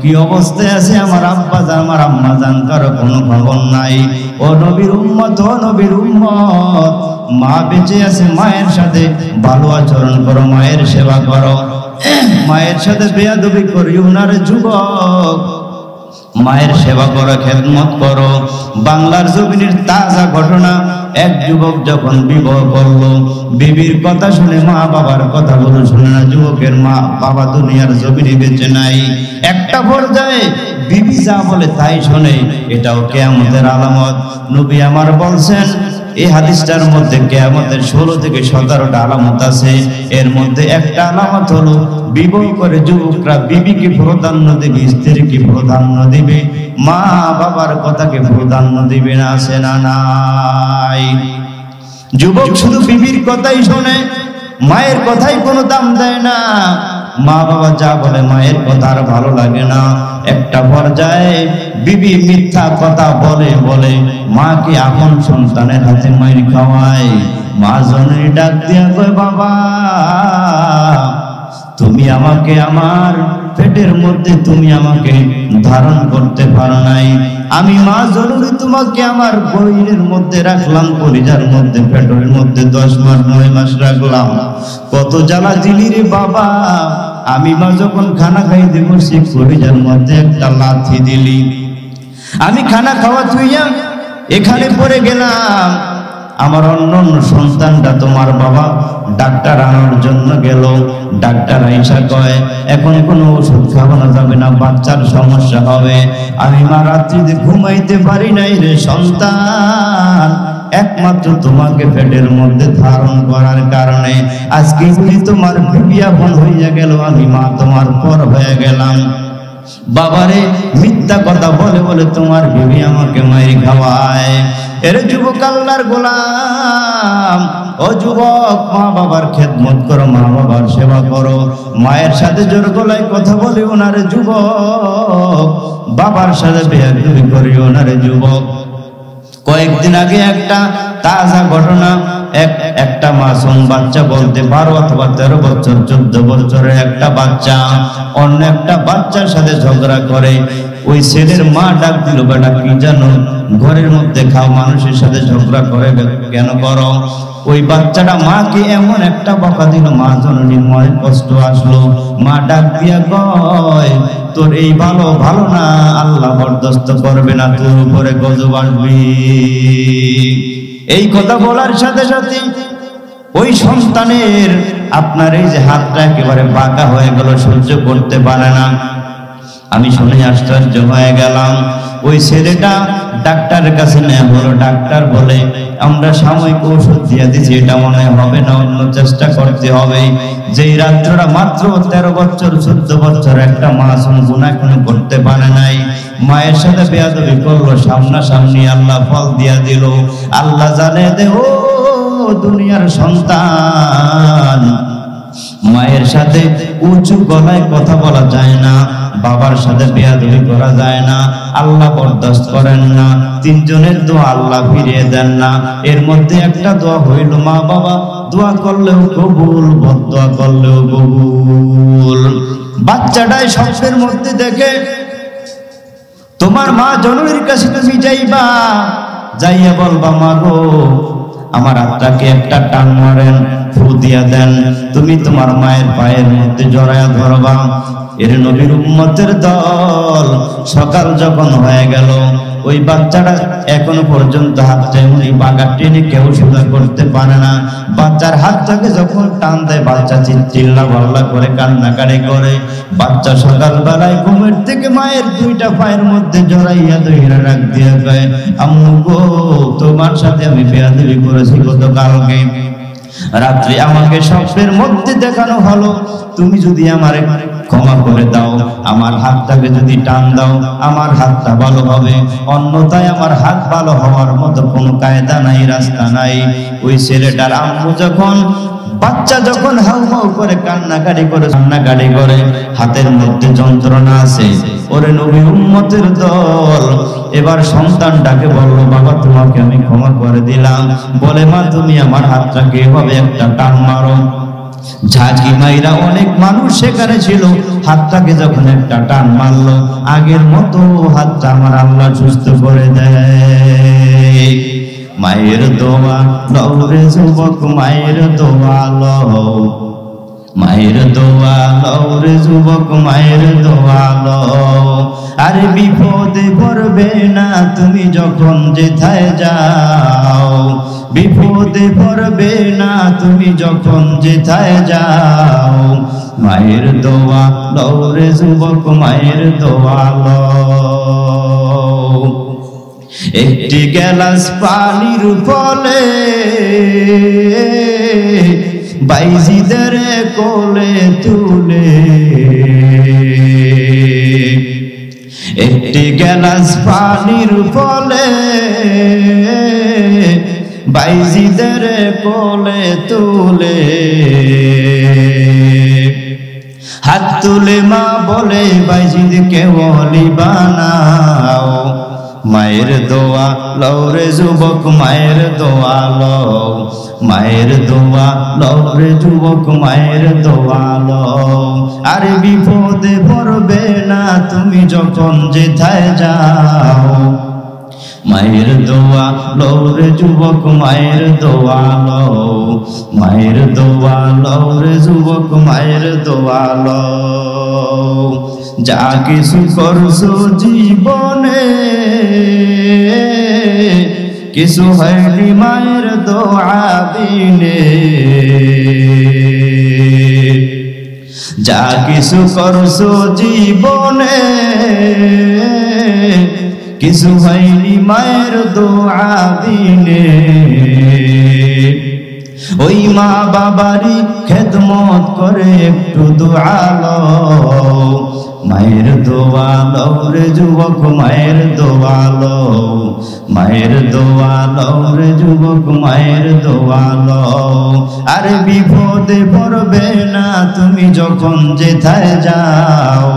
কি অবস্থায় আছে আমার আব্বা জান, আমার আম্মা জান, কারো কোনো খবর নাই। ও নবীর উম্মত, ও নবীর উম্মত, মা বেঁচে আছে, মায়ের সাথে ভালো আচরণ করো, মায়ের সেবা করো, মায়ের সাথে বেয়াদবি করিও না রে যুবক। মায়ের সেবা করো, খেদমত করো। বাংলার জমিনের তাজা ঘটনা, এক যুবক যখন বিবাহ করলো, বিবির কথা শুনে, মা বাবার কথা বলে শুনে না, যুবকের মা বাবা দুনিয়ার জমিনে বেঁচে নাই। একটা পর্যায়ে বিবি যা বলে তাই শোনে, এটাও কিয়ামতের আলামত। নবী আমার বলছেন, এই হাদিসটার মধ্যে কিয়ামতের 16 থেকে 17টা আলামত আছে। এর মধ্যে একটা আলামত হলো, বিবাহ করে যুবকরা বিবিকে প্রাধান্য দিবে, স্ত্রীকে প্রাধান্য দিবে, মা বাবার কথাকে প্রাধান্য দিবে না। আছে না নাই? যুবক শুধু বিবির কথাই শোনে, মায়ের কথাই কোনো দাম দেয় না। মা বাবা যা বলে মায়ের কথা আর ভালো লাগে না। একটা পর্যায়ে বিবি মিথ্যা কথা বলে বলে মাকে আপন সন্তানের হাতে মাইর খাওয়ায়। মা জননী ডাক দিয়া কয়, বাবা তুমি আমাকে আমার পেটের মধ্যে তুমি আমাকে ধারণ করতে পারো নাই, আমি মা জননী তোমাকে আমার বইয়ের মধ্যে রাখলাম, কলিজার মধ্যে পেটের মধ্যে 10 মাস 9 মাস রাখলাম, কত জ্বালা দিলি রে বাবা। আমি মা যখন খানা খাইতে বসছি কলিজার মধ্যে একটা লাথি দিলি, আমি খানা খাওয়া থুইয়া এখানে পড়ে গেলাম। আমার অন্য সন্তানটা তোমার বাবা ডাক্তার আনার জন্য গেল, ডাক্তার আইসা কয় এখন কোনো ওষুধ খাওয়ানো যাবে না, বাচ্চার সমস্যা হবে। আমি মা রাত্রিতে ঘুমাইতে পারি নাই রে সন্তান, একমাত্র তোমাকে পেটের মধ্যে ধারণ করার কারণে আজকে যদি তোমার বিয়াপন হইয়া গেল, আমি মা তোমার পর হয়ে গেলাম। বাবারে মিথ্যা কথা বলে বলে তোমার বিবি আমাকে মাইর খাওয়ায়। এর যুবক আল্লাহর গোলাম, ও যুবক মা বাবার খেদমত করো, মা বাবার সেবা করো, মায়ের সাথে জোর গলায় কথা বলিও না রে যুবক, বাবার সাথে বেয়াদবি করিও না রে যুবক। কয়েকদিন আগে একটা তাজা ঘটনা, একটা মাসুম বাচ্চা বলতে 12 অথবা 13 বছর 14 বছরের একটা বাচ্চা অন্য একটা বাচ্চার সাথে ঝগড়া করে। ওই ছেলের মা ডাক দিল, বেটা কি জানো, ঘরের মধ্যে খাও, মানুষের সাথে ঝগড়া করে কেন করো? ওই বাচ্চাটা মাকে এমন একটা বকা দিল, মা জননীর মনে কষ্ট আসলো। মা ডাক দিয়া কয়, তোর এই ভালো ভালো না, আল্লাহ বরদাস্ত করবে না, তোর উপরে গজব আসবে। এই কথা বলার সাথে সাথে ওই সন্তানের আপনার এই যে হাতটা একেবারে বাঁকা হয়ে গেল, সহ্য করতে পারে না। আমি শুনে আশ্চর্য হয়ে গেলাম। ওই ছেলেটা ডাক্তারের কাছে নেওয়া হলো, ডাক্তার বলে আমরা সাময়িক ওষুধ দিয়ে দিচ্ছি, এটা মনে হবে না, অন্য চেষ্টা করতে হবে। যেই রাত্রটা মাত্র 13 বছর 14 বছর একটা মাসুম গুনাহ কোনো করতে পারে নাই, মায়ের সাথে বেয়াদবি করলো, সামনাসামনি আল্লাহ ফল দিয়া দিল। আল্লাহ জানে দে ও দুনিয়ার সন্তান, মায়ের সাথে উঁচু গলায় কথা বলা যায় না, বাবার সাথে বেয়াদবি করা যায় না, আল্লাহ বরদাস্ত করেন না। 3 জনের দোয়া আল্লাহ ফিরিয়ে দেন না। এর মধ্যে একটা দোয়া হইল, মা বাবা দোয়া করলেও কবুল, বদদোয়া করলেও কবুল। বাচ্চাটাই স্বপ্নের মধ্যে দেখে তোমার মা জননীর কাছে তুমি যাইবা, যাইয়া বলবা, মা গো আমার হাতটাকে একটা টান মারেন, ফু দিয়া দেন, তুমি তোমার মায়ের পায়ের মধ্যে জড়ায়া ধরবা। এর নবীর উম্মতের দল সকাল যখন হয়ে গেল, ওই বাচ্চাটা এখনো পর্যন্ত হাতটা এমনি বাঁকা টেনে কেউ সোজা করতে পারে না। বাচ্চার হাতটাকে যখন টান দেয়, বাচ্চা চিল্লা ভাল্লা করে কান্নাকাটি করে। বাচ্চা সকালবেলায় ঘুমের থেকে মায়ের 2টা পায়ের মধ্যে জড়াইয়া ধইরা রাখ দিয়া কয়, আম্মু গো তোমার সাথে আমি বেয়াদবি করেছি গতকালকে রাত্রে, আমাকে স্বপ্নের মধ্যে দেখানো হলো, তুমি যদি আমারে ক্ষমা করে দাও, আমার হাতটাকে যদি টান দাও, আমার হাতটা ভালো হবে, অন্যথায় আমার হাত ভালো হওয়ার মতো কোনো কায়দা নাই, রাস্তা নাই। ওই ছেলেটার আম্মু যখন, বাচ্চা যখন হাউ হাউ করে কান্নাকাটি করে, হাতের মধ্যে যন্ত্রণা আছে। ওরে নবী উম্মতের দল এবার সন্তানটাকে বলল, বাবা তোমাকে আমি ক্ষমা করে দিলাম। বলে, মা তুমি আমার হাতটাকে এভাবে একটা টান মারো। ঝাঁকি মাইরা অনেক মানুষ সেখানে ছিল, হাতটাকে যখন একটা টান মারলো, আগের মতো হাতটা আমার আল্লাহ সুস্থ করে দেয়। মায়ের দোয়া লও রে যুবক, মায়ের দোয়া লও, মায়ের দোয়া লও রে যুবক, মায়ের দোয়া লও। আরে বিপদে পড়বে না তুমি যখন যেথায় যাও, বিপদে পড়বে না তুমি যখন যেথায় যাও। মায়ের দোয়া লও রে যুবক, মায়ের দোয়া লও। একটি গ্লাস পানির ফলে বাইজিদের কোলে তুলে, একটি গ্লাস পানির ফলে বাইজিদের কোলে তুলে, হাত তুলে মা বলে বাইজিদকে ওলি বানাও, মায়ের দোয়া লও রে যুবক, মায়ের দোয়া লও, মায়ের দোয়া লও রে যুবক, মায়ের দোয়া লও। আর বিপদে পড়বে না তুমি যখন যেথায় যাও, মায়ের দোয়া লও রে যুবক, মায়ের দোয়া লও, মায়ের দোয়া লও রে যুবক, মায়ের দোয়া লও। যা কিছু করছো জীবনে কিছু হয়নি মায়ের দোয়া বিনে, যা কিছু করছো জীবনে কিছু হয়নি মায়ের দোয়া বিনে। ওই মা বাবারই খেদমত করে একটু দোয়া লও, মায়ের দোয়া লও রে যুবক, মায়ের দোয়া লও, মায়ের দোয়া লও রে যুবক, মায়ের দোয়া লও। আর বিপদে পড়বে না তুমি যখন যেথায় যাও,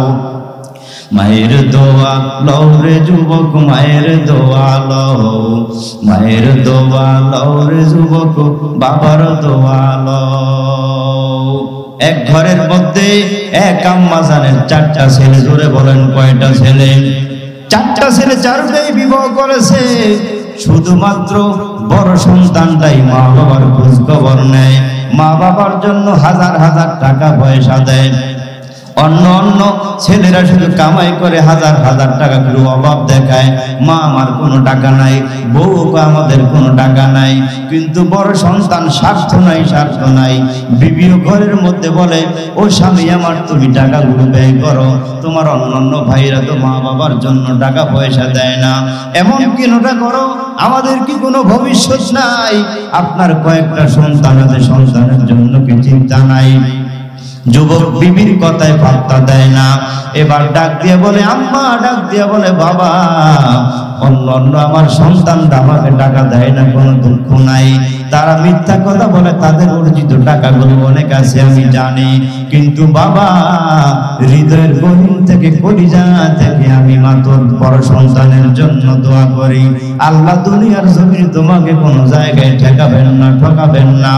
মায়ের দোয়া লও রে যুবক, মায়ের দোয়া লও, মায়ের দোয়া লও রে যুবক, বাবার দোয়া লও। এক ঘরের মধ্যে এক আম্মা জানের চারটা ছেলে, জোরে বলেন কয়টা ছেলে? চারটা ছেলে, চারটাই বিবাহ করেছে। শুধুমাত্র বড় সন্তানটাই মা বাবার খোঁজ খবর নেয়, মা বাবার জন্য হাজার হাজার টাকা পয়সা দেয়। অন্য অন্য ছেলেরা শুধু কামাই করে হাজার হাজার টাকা করে অভাব দেখায়, মা আমার কোনো টাকা নাই, বউ আমাদের কোনো টাকা নাই। কিন্তু বড় সন্তান স্বার্থ নাই, স্বার্থ নাই। বিবিও ঘরের মধ্যে বলে, ও স্বামী আমার তুমি টাকাগুলো ব্যয় করো, তোমার অন্যান্য ভাইরা তো মা বাবার জন্য টাকা পয়সা দেয় না, এমন কেনটা করো, আমাদের কি কোনো ভবিষ্যৎ নাই? আপনার কয়েকটা সন্তান আছে, সন্তানের জন্য কি চিন্তা নাই? যুবক বিবির কথায় পাত্তা দেয় না। এবার ডাক দিয়ে বলে আম্মা, ডাক দিয়ে বলে বাবা, অন্য আমার সন্তানরা আমাকে টাকা দেয় না, কোনো দুঃখ নাই। তারা মিথ্যা কথা বলে, তাদের অর্জিত টাকাগুলো অনেক আছে আমি জানি, কিন্তু বাবা হৃদয়ের গভীর থেকে, কলিজা থেকে আমি মাত্র বড় সন্তানের জন্য দোয়া করি, আল্লাহ দুনিয়ার জমিনে তোমাকে কোনো জায়গায় ঠেকাবেন না, ঠকাবেন না।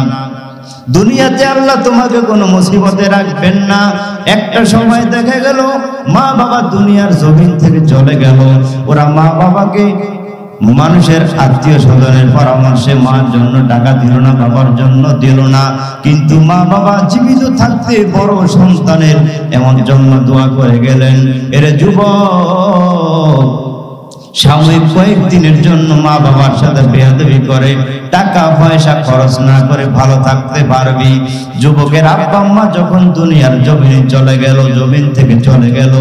দুনিয়াতে আল্লাহ তোমাকে কোনো মুসিবতে রাখবেন না। একটা সময় দেখা গেল মা বাবা দুনিয়ার জমিন থেকে চলে গেল, ওরা মা বাবাকে মানুষের আত্মীয় স্বজনের পরামর্শে মার জন্য টাকা দিল না, বাবার জন্য দিল না, কিন্তু মা বাবা জীবিত থাকতে বড় সন্তানের এমন জন্য দোয়া করে গেলেন। এর যুবক সাময়িক কয়েকদিনের জন্য মা বাবার সাথে বেয়াদবি করে টাকা পয়সা খরচ না করে ভালো থাকতে পারবি। যুবকের আব্বা আম্মা যখন দুনিয়ার জমিনে চলে গেল, জমিন থেকে চলে গেল,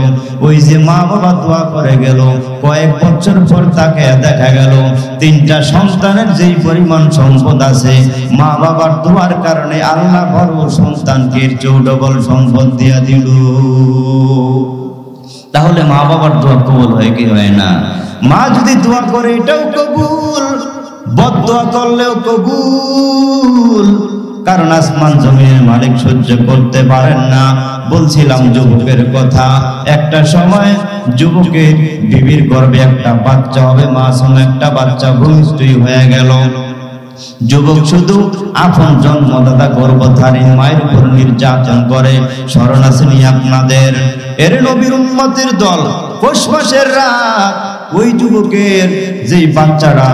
ওই যে মা বাবা দোয়া করে গেল, কয়েক বছর পর তাকে দেখা গেল তিনটা সন্তানের যেই পরিমাণ সম্পদ আছে, মা বাবার দোয়ার কারণে আল্লাহ বড় সন্তানকে চৌডবল সম্পদ দিয়া দিল। তাহলে মা বাবার দোয়া কবুল হয় কি হয় না? মা যদি দোয়া করে এটাও কবুল, বদদোয়া করলেও কবুল, কারণ আসমান জমিনের মালিক সহ্য করতে পারেন না। বলছিলাম যুবকের কথা, একটা সময় যুবকের বিবির গর্ভে একটা বাচ্চা হবে, মাসুম একটা বাচ্চা ভূমিষ্ঠ হয়ে গেল। যুবক শুধু আপন জন্মদাতা গর্ভধারী মায়ের উপর নির্যাতন করে। স্মরণ আসেনি আপনাদের? এর নবীর উম্মতের দল পৌষ মাসের রাত, ওই যুবকের যেই বাচ্চারা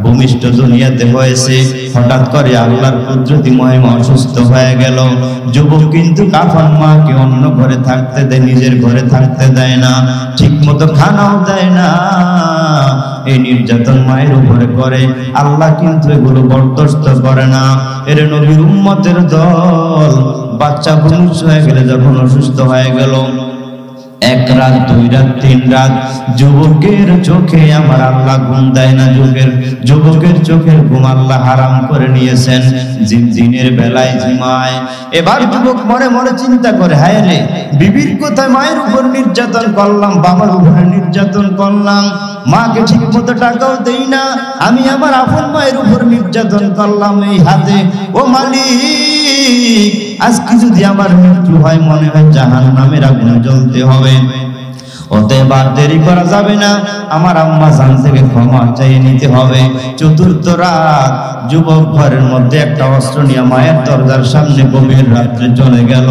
ভূমিষ্ঠ দুনিয়াতে হয়েছে, হঠাৎ করে আল্লাহর কুদরতি মহিমা অসুস্থ হয়ে গেল। যুবক কিন্তু কাফন মাকে অন্য ঘরে থাকতে দেয়, নিজের ঘরে থাকতে দেয় না, ঠিক মতো খানাও দেয় না। এই নির্যাতন মায়ের উপরে করে, আল্লাহ কিন্তু এগুলো বরদাস্ত করে না। এর নবীর উম্মতের দল বাচ্চা ভূমিষ্ঠ হয়ে গেলে, যখন অসুস্থ হয়ে গেল, এক রাত, দুই রাত, তিন রাত যুবকের চোখে আমার আল্লাহ ঘুম দেয় না। যুবকের চোখের ঘুম আল্লাহ হারাম করে নিয়েছেন। দিনের বেলায় ঝিমায়। এবার যুবক মনে মনে চিন্তা করে, হায় রে, বিবির কোথায় মায়ের উপর নির্যাতন করলাম, বাবার উপরে নির্যাতন করলাম, মাকে ঠিক মতো টাকাও দেই না, আমি আমার আপন মায়ের উপর নির্যাতন করলাম এই হাতে। ও মালিক, আজকে যদি আমার মৃত্যু হয়, মনে হয় জাহান্নামের আগুনে জ্বলতে হবে। অতএব আর দেরি করা যাবে না, আমার আম্মা জান থেকে ক্ষমা চাইয়ে নিতে হবে। চতুর্থ রাত যুবক ঘরের মধ্যে একটা অস্ত্র নিয়ে মায়ের দরজার সামনে গভীর রাত্রে চলে গেল।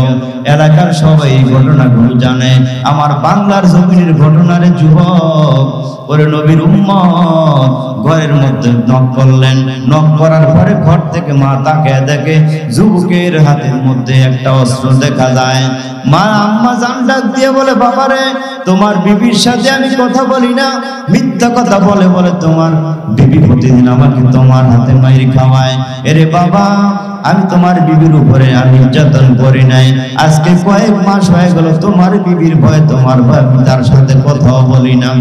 এলাকার সবাই এই ঘটনাগুলো জানে। আমার বাংলার জমিনের ঘটনারে যুবক, ওরে নবীর উম্মত, ঘরের মধ্যে নক করলেন। নক করার পরে ঘর থেকে মা তাকে দেখে যুবকের হাতের মধ্যে একটা অস্ত্র দেখা যায়। মা আম্মা জান ডাক দিয়ে বলে, বাবারে, তোমার বিবির সাথে আমি কথা বলি না, মিথ্যা কথা বলে বলে তোমার বিবি প্রতিদিন আমাকে তোমার হাতে মাইর খাওয়ায়। এরে বাবা, আমি তোমার বিবির উপরে আর নির্যাতন করি নাই, আজকে কয়েক মাস হয়ে গেল তোমার বিবির ভয়ে, তোমার ভয় আমি তার সাথে কথাও বলি না।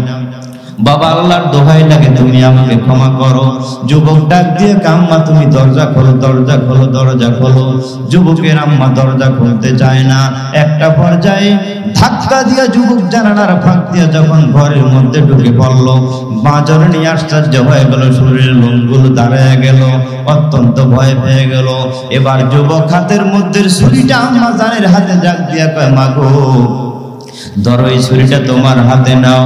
বাবা, আল্লাহর দোহাই লাগে, তুমি আমাকে ক্ষমা করো। যুবক ডাক দিয়ে, আম্মা তুমি দরজা খোলো, দরজা খোলো, দরজা খোলো। যুবকের আম্মা দরজা খুলতে চায় না। একটা পর্যায়ে ধাক্কা দিয়ে যুবক জানালার ফাঁক দিয়ে যখন ঘরের মধ্যে ঢুকে পড়লো, বাঁচর নিয়ে আশ্চর্য হয়ে গেল, শরীরের লোমগুলো দাঁড়ায় গেল, অত্যন্ত ভয় পেয়ে গেল। এবার যুবক হাতের মধ্যে ছুরিটা আম্মা জানের হাতে ডাক দিয়ে কয়, মাগো, ধরো এই ছুরিটা তোমার হাতে নাও,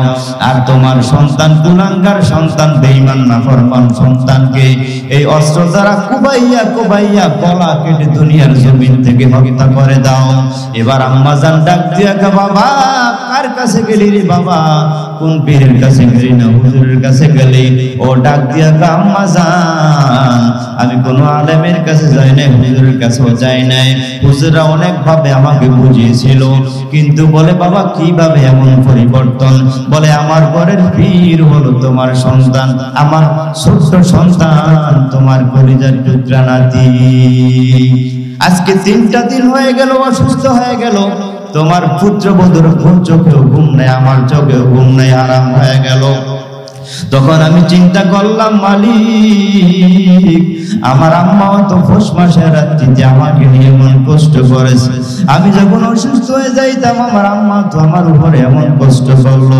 আর তোমার সন্তান, কুলাঙ্গার সন্তান, বেঈমান নাফরমান সন্তানকে এই অস্ত্র দ্বারা কুবাইয়া কুবাইয়া গলা কেটে দুনিয়ার জমিন থেকে হত্যা করে দাও। এবার আম্মা জান ডাক দিয়া, বাবা, কার কাছে গেলি রে বাবা? কোন পীরের কাছে গেলি না হুজুরের কাছে গেলি? ও ডাক দিয়া, আম্মা জান, আমি কোনো আলেমের কাছে যাই নাই, হুজুরের কাছেও যাই নাই। হুজুররা অনেক ভাবে আমাকে বুঝিয়েছিল, কিন্তু বলে, বাবা, কিভাবে এমন পরিবর্তন? বলে, আমার ঘরের পীর হলো তোমার সন্তান, আমার ছোট্ট সন্তান, তোমার কলিজার টুকরা নাতি। আজকে 3টা দিন হয়ে গেল, অসুস্থ হয়ে গেল, তোমার পুত্রবধূর চোখেও ঘুম নেই, আমার চোখেও ঘুম নেই, আরাম হয়ে গেল। তখন আমি চিন্তা করলাম, মালিক, আমার আম্মা তো পৌষ মাসের রাত্রিতে আমাকে নিয়ে মন কষ্ট করেছে। আমি যখন অসুস্থ হয়ে যাইতাম, আমার আম্মা তো আমার উপরে এমন কষ্ট করলো,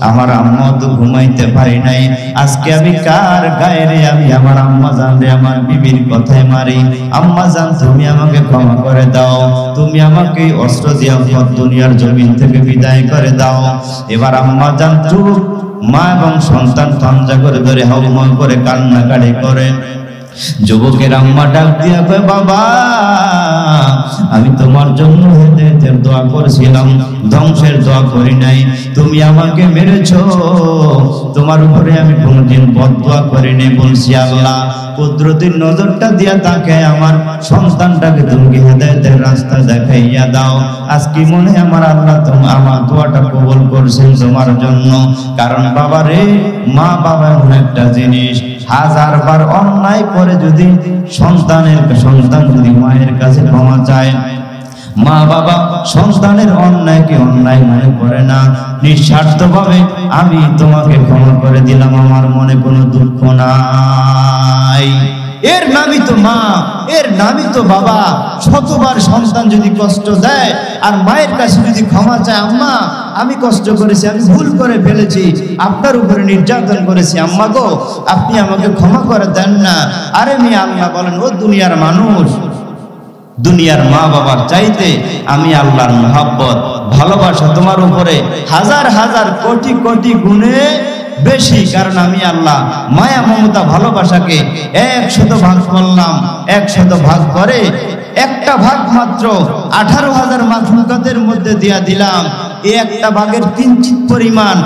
আমার আম্মা তো ঘুমাইতে পারি নাই। আজকে আমি কার গায়ে রে আমি আমার আম্মা জান রে আমার বিবির কথায় মারি? আম্মা জান, তুমি আমাকে ক্ষমা করে দাও, তুমি আমাকে অস্ত্র দিয়া দুনিয়ার জমিন থেকে বিদায় করে দাও। এবার আম্মা জান চুপ, মা এবং সন্তান তঞ্জা করে ধরে হাউমাউ করে কান্নাকাটি করে। যুবকের আম্মা ডাক দিয়া কয়, বাবা, আমি তোমার জন্য হেদায়েতের দোয়া করেছিলাম, ধ্বংসের দোয়া করি নাই। তুমি আমাকে মেরেছো, তোমার উপরে আমি কোনোদিন বদদোয়া করিনি। বলছি, আল্লাহ, কুদরতের নজরটা দিয়া তাকে আমার সন্তানটাকে তুমি হেদায়েতের রাস্তা দেখাইয়া দাও। আজকে মনে আমার আল্লাহ তুমি আমার দোয়াটা কবুল করছেন তোমার জন্য। কারণ বাবা রে, মা বাবা এমন একটা জিনিস, 1000বার অন্যায় করে যদি সন্তান যদি মায়ের কাছে ক্ষমা চায়, মা বাবা সন্তানের অন্যায়কে অন্যায় মনে করে না, নিঃস্বার্থভাবে আমি তোমাকে ক্ষমা করে দিলাম, আমার মনে কোনো দুঃখ নাই। এর নামই তো মা, এর নামই তো বাবা। শতবার সন্তান যদি কষ্ট দেয় আর মায়ের কাছে যদি ক্ষমা চায়, আম্মা, আমি কষ্ট করেছি, আমি ভুল করে ফেলেছি, আপনার উপরে নির্যাতন করেছি, আম্মা গো, আপনি আমাকে ক্ষমা করে দেন না। আরে মেয়ে, আল্লাহ বলেন, ও দুনিয়ার মানুষ, দুনিয়ার মা বাবার চাইতে আমি আল্লাহর মহব্বত, ভালোবাসা তোমার উপরে 1000 কোটি কোটি গুণে বেশি। কারণ আমি আল্লাহ মায়া মমতা ভালোবাসাকে 100 ভাগ করলাম, 100 ভাগ করে একটা ভাগ মাত্র 18,000 মাখলুকাতের মধ্যে দিয়া দিলাম। এই একটা ভাগের কিঞ্চিত পরিমাণ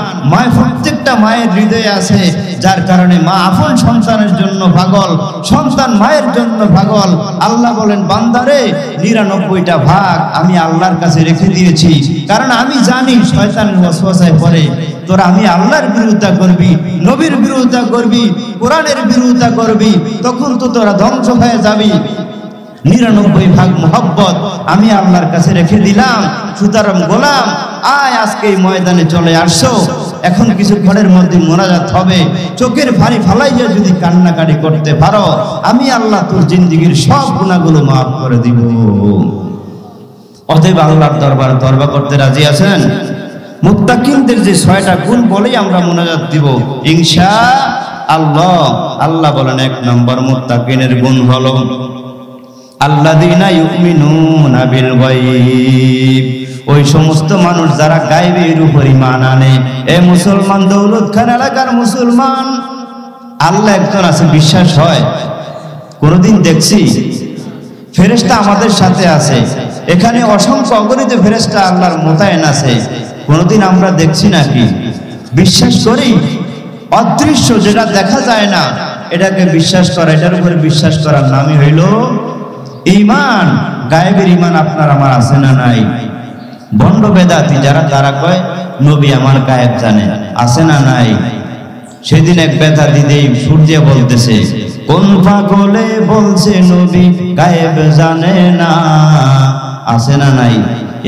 প্রত্যেকটা মায়ের হৃদয়ে আছে, যার কারণে মা আপন সন্তানের জন্য পাগল, সন্তান মায়ের জন্য পাগল। আল্লাহ বলেন, বান্দারে, 99টা ভাগ আমি আল্লাহর কাছে রেখে দিয়েছি, কারণ আমি জানি শয়তানের ওয়াসওয়াসায় পড়ে তোরা আমি আল্লাহর বিরোধিতা করবি, নবীর বিরোধিতা করবি, কোরআনের বিরোধিতা করবি, তখন তো তোরা ধ্বংস হয়ে যাবি। 99 ভাগ মোহব্বত আমি আল্লাহর কাছে রেখে দিলাম। সুতরাং গোলাম, আয় আজকে এই ময়দানে চলে আসছো, এখন কিছুক্ষণের মধ্যে মোনাজাত হবে, চোখের পানি ফালাইয়া যদি কান্নাকাটি করতে পারো, আমি আল্লাহ তোর জিন্দেগীর সব গুনাহগুলো মাফ করে দিব। অতএব আল্লাহর দরবার তওবা করতে রাজি আছেন? মুত্তাকিনদের যে 6টা গুণ বলেই আমরা মোনাজাত দিব ইনশাআল্লাহ। আল্লাহ বলেন 1 নম্বর মুত্তাকিনের গুণ হলো আল্লাযীনা ইউমিনুনা বিল গায়ব, ওই সমস্ত মানুষ যারা গায়বের উপর ঈমান আনে। এ মুসলমান, দৌলত খান এলাকার মুসলমান, আল্লাহ একজন আছে বিশ্বাস হয়? কোনদিন দেখছি? ফেরেশতা আমাদের সাথে আছে, এখানে অসংখ্য অগণিত ফেরেশতা আল্লাহর মোতায়েন আছে, কোনদিন আমরা দেখছি নাকি? বিশ্বাস করি। অদৃশ্য যেটা দেখা যায় না এটাকে বিশ্বাস করা, এটার উপরে বিশ্বাস করার নামই হইল ঈমান। গায়েবের ঈমান আপনার আমার আছে না নাই? বন্ড বেদাতি যারা, তারা কয় নবী আমার গায়েব জানে, আছে না নাই? সেদিন এক বেদাতি দেই সুর দিয়ে বলতেছে, কোন পাগলে বলছে নবী গায়েব জানে না, আছে না নাই?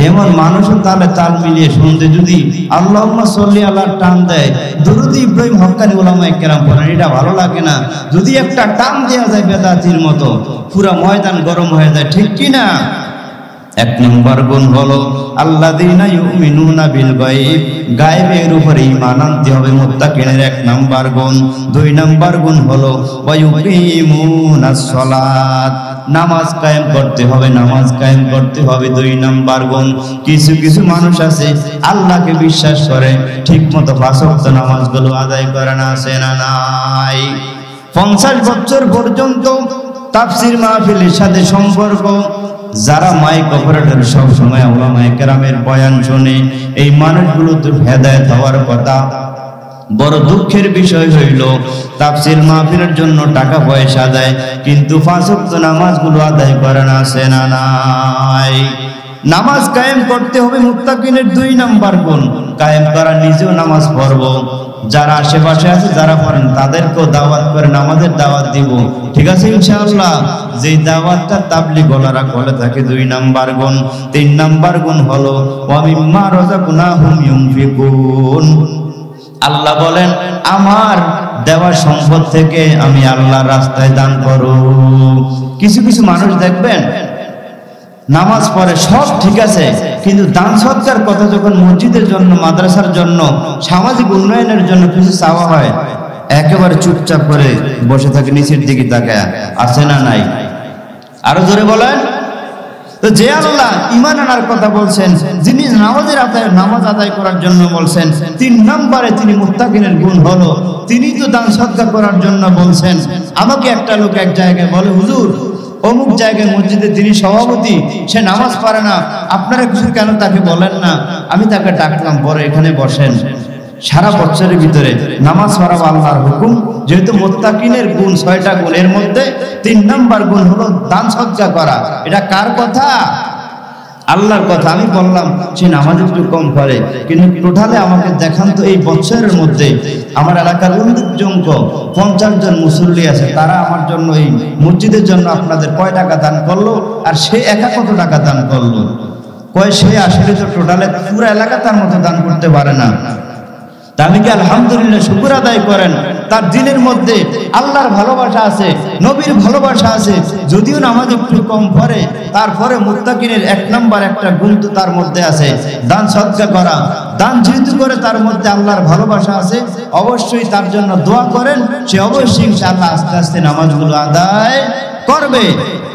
এমন মানুষও তাহলে তাল মিলিয়ে শুনতে যদি আল্লাহুম্মা সাল্লি আলা টান দেয়, দুরূদ ইব্রাহিম হক্কানি উলামায়ে কেরাম পড়েন, এটা ভালো লাগে না? যদি একটা টান দেওয়া যায় বেদাতির মতো, পুরা ময়দান গরম হয়ে যায়, ঠিক কি না? 1 নম্বর গুণ হলো আল্লাযীনা ইউমিনুনা বিল গায়ব, গায়বের উপরে ঈমান আনতে হবে মুত্তাকিনের 1 নম্বর গুণ। 2 নম্বর গুণ হলো ওয়া ইউকিমুনাস সালাত, নামাজ কায়েম করতে হবে, নামাজ কায়েম করতে হবে। 2 নম্বর গুণ। কিছু কিছু মানুষ আছে আল্লাহকে বিশ্বাস করে, ঠিক মতো 5 ওয়াক্ত নামাজগুলো আদায় করে না, আছে না নাই? 50 বছর পর্যন্ত তাফসীর মাহফিলের সাথে সম্পর্ক, যারা মাইক অপারেটর সব সময় উলামায়ে কেরামের বয়ান শুনে, এই মানুষগুলো তো হেদায়েত হওয়ার কথা। বড় দুঃখের বিষয় হইল তাফসীর মাহফিলের জন্য টাকা পয়সা দেয়, কিন্তু 5 ওয়াক্ত নামাজগুলো আদায় করে না, আছে না নাই? নামাজ কায়েম করতে হবে মুত্তাকিনের 2 নম্বর গুণ। কায়েম করা, নিজেও নামাজ পড়ব, যারা আশেপাশে আছে যারা পড়েন তাদেরকেও দাওয়াত করে নামাজের দাওয়াত দিব, ঠিক আছে ইনশাআল্লাহ? যেই দাওয়াতটা তাবলীগ ওয়ালারা বলে থাকে। 2 নম্বর গুণ। 3 নম্বর গুণ হলো ওয়া মিম্মা রাযাকনাহুম ইউনফিকুন, আল্লাহ বলেন আমার দেওয়া সম্পদ থেকে আমি আল্লাহর রাস্তায় দান করো। কিছু কিছু মানুষ দেখবেন নামাজ পড়ে, সব ঠিক আছে, কিন্তু দান সৎকার কথা যখন মসজিদের জন্য, মাদ্রাসার জন্য, সামাজিক উন্নয়নের জন্য কিছু চাওয়া হয়, একেবারে চুপচাপ করে বসে থাকে, নিচের দিকে তাকায়, আছে না নাই? আরো জোরে বলেন। তো যে আল্লাহ ঈমান আনার কথা বলছেন, যিনি নামাজ আদায় করার জন্য বলছেন, 3 নম্বরে তিনি মুত্তাকিনের গুণ হলো তিনি তো দান সৎকার করার জন্য বলছেন। আমাকে একটা লোক এক জায়গায় বলে, হুজুর অমুক জায়গায় মসজিদে তিনি সভাপতি, সে নামাজ পড়ে না, আপনারা কিছু কেন তাকে বলেন না? আমি তাকে ডাকলাম, পরে এখানে বসেন, সারা বছরের ভিতরে নামাজ পড়া আল্লাহর হুকুম, যেহেতু মুত্তাকিনের গুণ 6টা গুণ, এর মধ্যে 3 নম্বর গুণ হলো দান সৎকার করা। এটা কার কথা? আল্লাহর কথা। আমি বললাম সে নামাজ একটু কম পড়ে, কিন্তু টোটালে আমাকে দেখান তো এই বছরের মধ্যে আমার এলাকার উল্লেখযোগ্য 50 জন মুসল্লি আছে, তারা আমার জন্য এই মসজিদের জন্য আপনাদের কয় টাকা দান করলো, আর সে একা কত টাকা দান করলো? কয় সে আসলে তো টোটালে পুরো এলাকা তার মতো দান করতে পারে না। তা আমি কি আলহামদুলিল্লাহ শুকর আদায় করেন? তার দিলের মধ্যে আল্লাহর ভালোবাসা আছে, নবীর ভালোবাসা আছে, যদিও নামাজ একটু কম পড়ে, তারপরে মুত্তাকিনের 1 নম্বর একটা গুণ তো তার মধ্যে আছে, দান সদকা করা। দান যেহেতু করে তার মধ্যে আল্লাহর ভালোবাসা আছে, অবশ্যই তার জন্য দোয়া করেন, সে অবশ্যই ইনশাআল্লাহ আস্তে আস্তে নামাজগুলো আদায় করবে।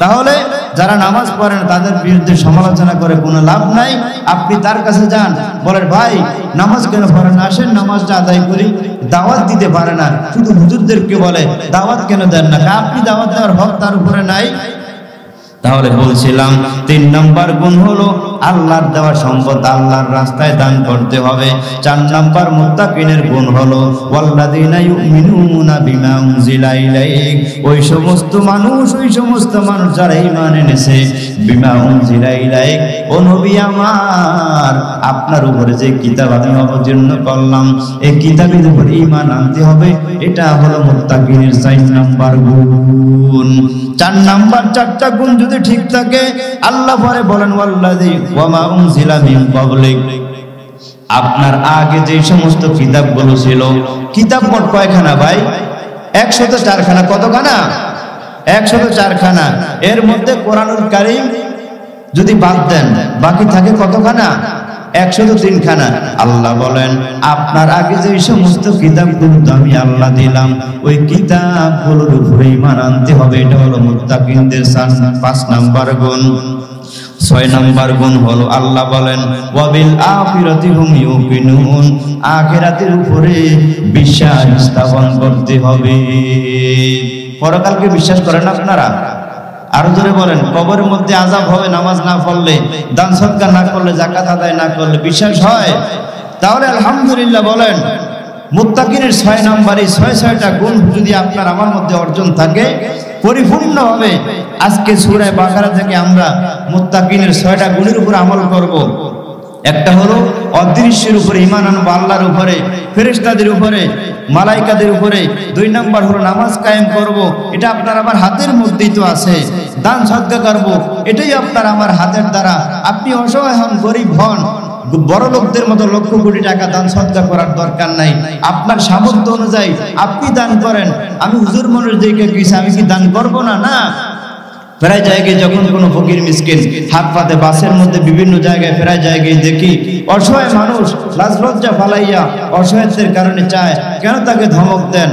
তাহলে যারা নামাজ পড়েন তাদের বিরুদ্ধে সমালোচনা করে কোনো লাভ নাই। আপনি তার কাছে যান, বলেন ভাই নামাজ কেন পড়েন না, আসেন নামাজটা আদায় করি। দাওয়াত দিতে পারে না, শুধু হুজুরদেরকে বলে দাওয়াত কেন দেন না? আপনি দাওয়াত দেওয়ার হক তার উপরে নাই। তাহলে বলছিলাম 3 নম্বর গুণ হলো আল্লাহর দেওয়া সম্পদ আল্লাহর রাস্তায় দান করতে হবে। 4 নম্বর মুত্তাকিনের গুণ হলো ওয়াল্লাযীনা ইউমিনুনা বিমা উনজিলা ইলাইক, ওই সমস্ত মানুষ যারা ঈমান এনেছে, বিমা উনজিলা ইলাইক, ও নবী আমার আপনার উপরে যে কিতাব আমি অবতীর্ণ করলাম, এই কিতাবের উপর ঈমান আনতে হবে। এটা হলো মুত্তাকিনের 4 নম্বর গুণ। 4 নম্বর 4টা গুণ যদি ঠিক থাকে, আল্লাহ পরে বলেন ওয়াল্লাযী ওয়া মা উনজিলা মিন ক্বাবলিক, আপনার আগে যে সমস্ত কিতাবগুলো ছিল, কিতাব মোট কয়খানা ভাই? 104 খানা। কতখানা? 104 খানা। এর মধ্যে কোরআনুল কারীম যদি বাদ দেন বাকি থাকে কতখানা? 103 খানা। আল্লাহ বলেন আপনার আগে যে সমস্ত কিতাবগুলো আমি আল্লাহ দিলাম ওই কিতাবগুলোর উপরে ঈমান আনতে হবে। এটা হলো মুত্তাকিনদের 5 নাম্বার গুণ। 6 নাম্বার গুণ হলো আল্লাহ বলেন ওয়াবিল আখিরাতি হুম ইউকিনুন, আখিরাতের উপরে বিশ্বাস স্থাপন করতে হবে। পরকালকে বিশ্বাস করেন আপনারা? আরো জোরে বলেন। কবরের মধ্যে আযাব হবে নামাজ না পড়লে, দান সদকা না করলে, যাকাত আদায় না করলে, বিশ্বাস হয়? তাহলে আলহামদুলিল্লাহ বলেন। মুত্তাকিনের 6 নাম্বারে 6টা গুণ যদি আপনার আমার মধ্যে অর্জন থাকে পরিপূর্ণভাবে, আজকে সূরা বাকারা থেকে আমরা মুত্তাকিনের 6টা গুণের উপর আমল করব। একটা হলো অদৃশ্যের উপরে ঈমান আনবো, আল্লাহর উপরে, ফেরেশতাদের উপরে, মালাইকাদের উপরে। 2 নাম্বার হলো নামাজ কায়েম করব, এটা আপনার আমার হাতের মধ্যেই তো আছে। দান সদকা করব, এটাই আপনার আমার হাতের দ্বারা। আপনি অসহায় হন, গরিব হন, বড় লোকদের মতো লক্ষ কোটি টাকা দান সদকা করার দরকার নাই। আপনার সামর্থ্য অনুযায়ী আপনি দান করেন। আমি হুজুর মানুষ দেখে গেছি, আমি কি দান করব না? না। প্রায় জায়গায় যখন কোনো ফকির মিসকিন হাত পাতে, বাসের মধ্যে বিভিন্ন জায়গায় প্রায় জায়গায় দেখি অসহায় মানুষ লাজ লজ্জা ফালাইয়া অসহায়ত্বের কারণে চায়, কেন তাকে ধমক দেন?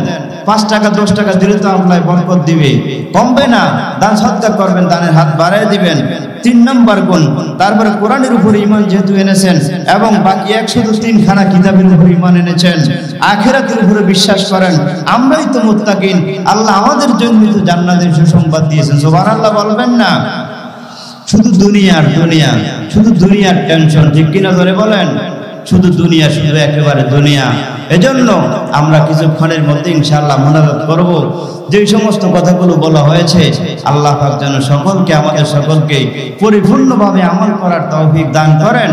5 টাকা 10 টাকা দিলে তো আল্লাহ বরকত দিবে, কমবে না। দান সদকা করবেন, দানের হাত বাড়ায় দিবেন। 3 নাম্বার গুণ। তারপরে কোরআনের উপর ঈমান যেহেতু এনেছেন এবং বাকি 103 খানা কিতাবের উপর ঈমান এনেছেন, আখিরাতের উপরে বিশ্বাস করেন। আমরাই তো মুত্তাকিন, আল্লাহ আমাদের জন্য তো জান্নাতের সুসংবাদ দিয়েছেন। সুবহানাল্লাহ বলবেন না? শুধু দুনিয়ার দুনিয়া, শুধু দুনিয়ার টেনশন, ঠিক কিনা ধরে বলেন? শুধু দুনিয়া, শুধু একেবারে দুনিয়া। এজন্য আমরা কিছুক্ষণের মধ্যে ইনশাআল্লাহ মুনাজাত করব। যে সমস্ত কথাগুলো বলা হয়েছে আল্লাহ পাক যেন সকলকে, আমাদের সকলকে পরিপূর্ণভাবে আমল করার তৌফিক দান করেন।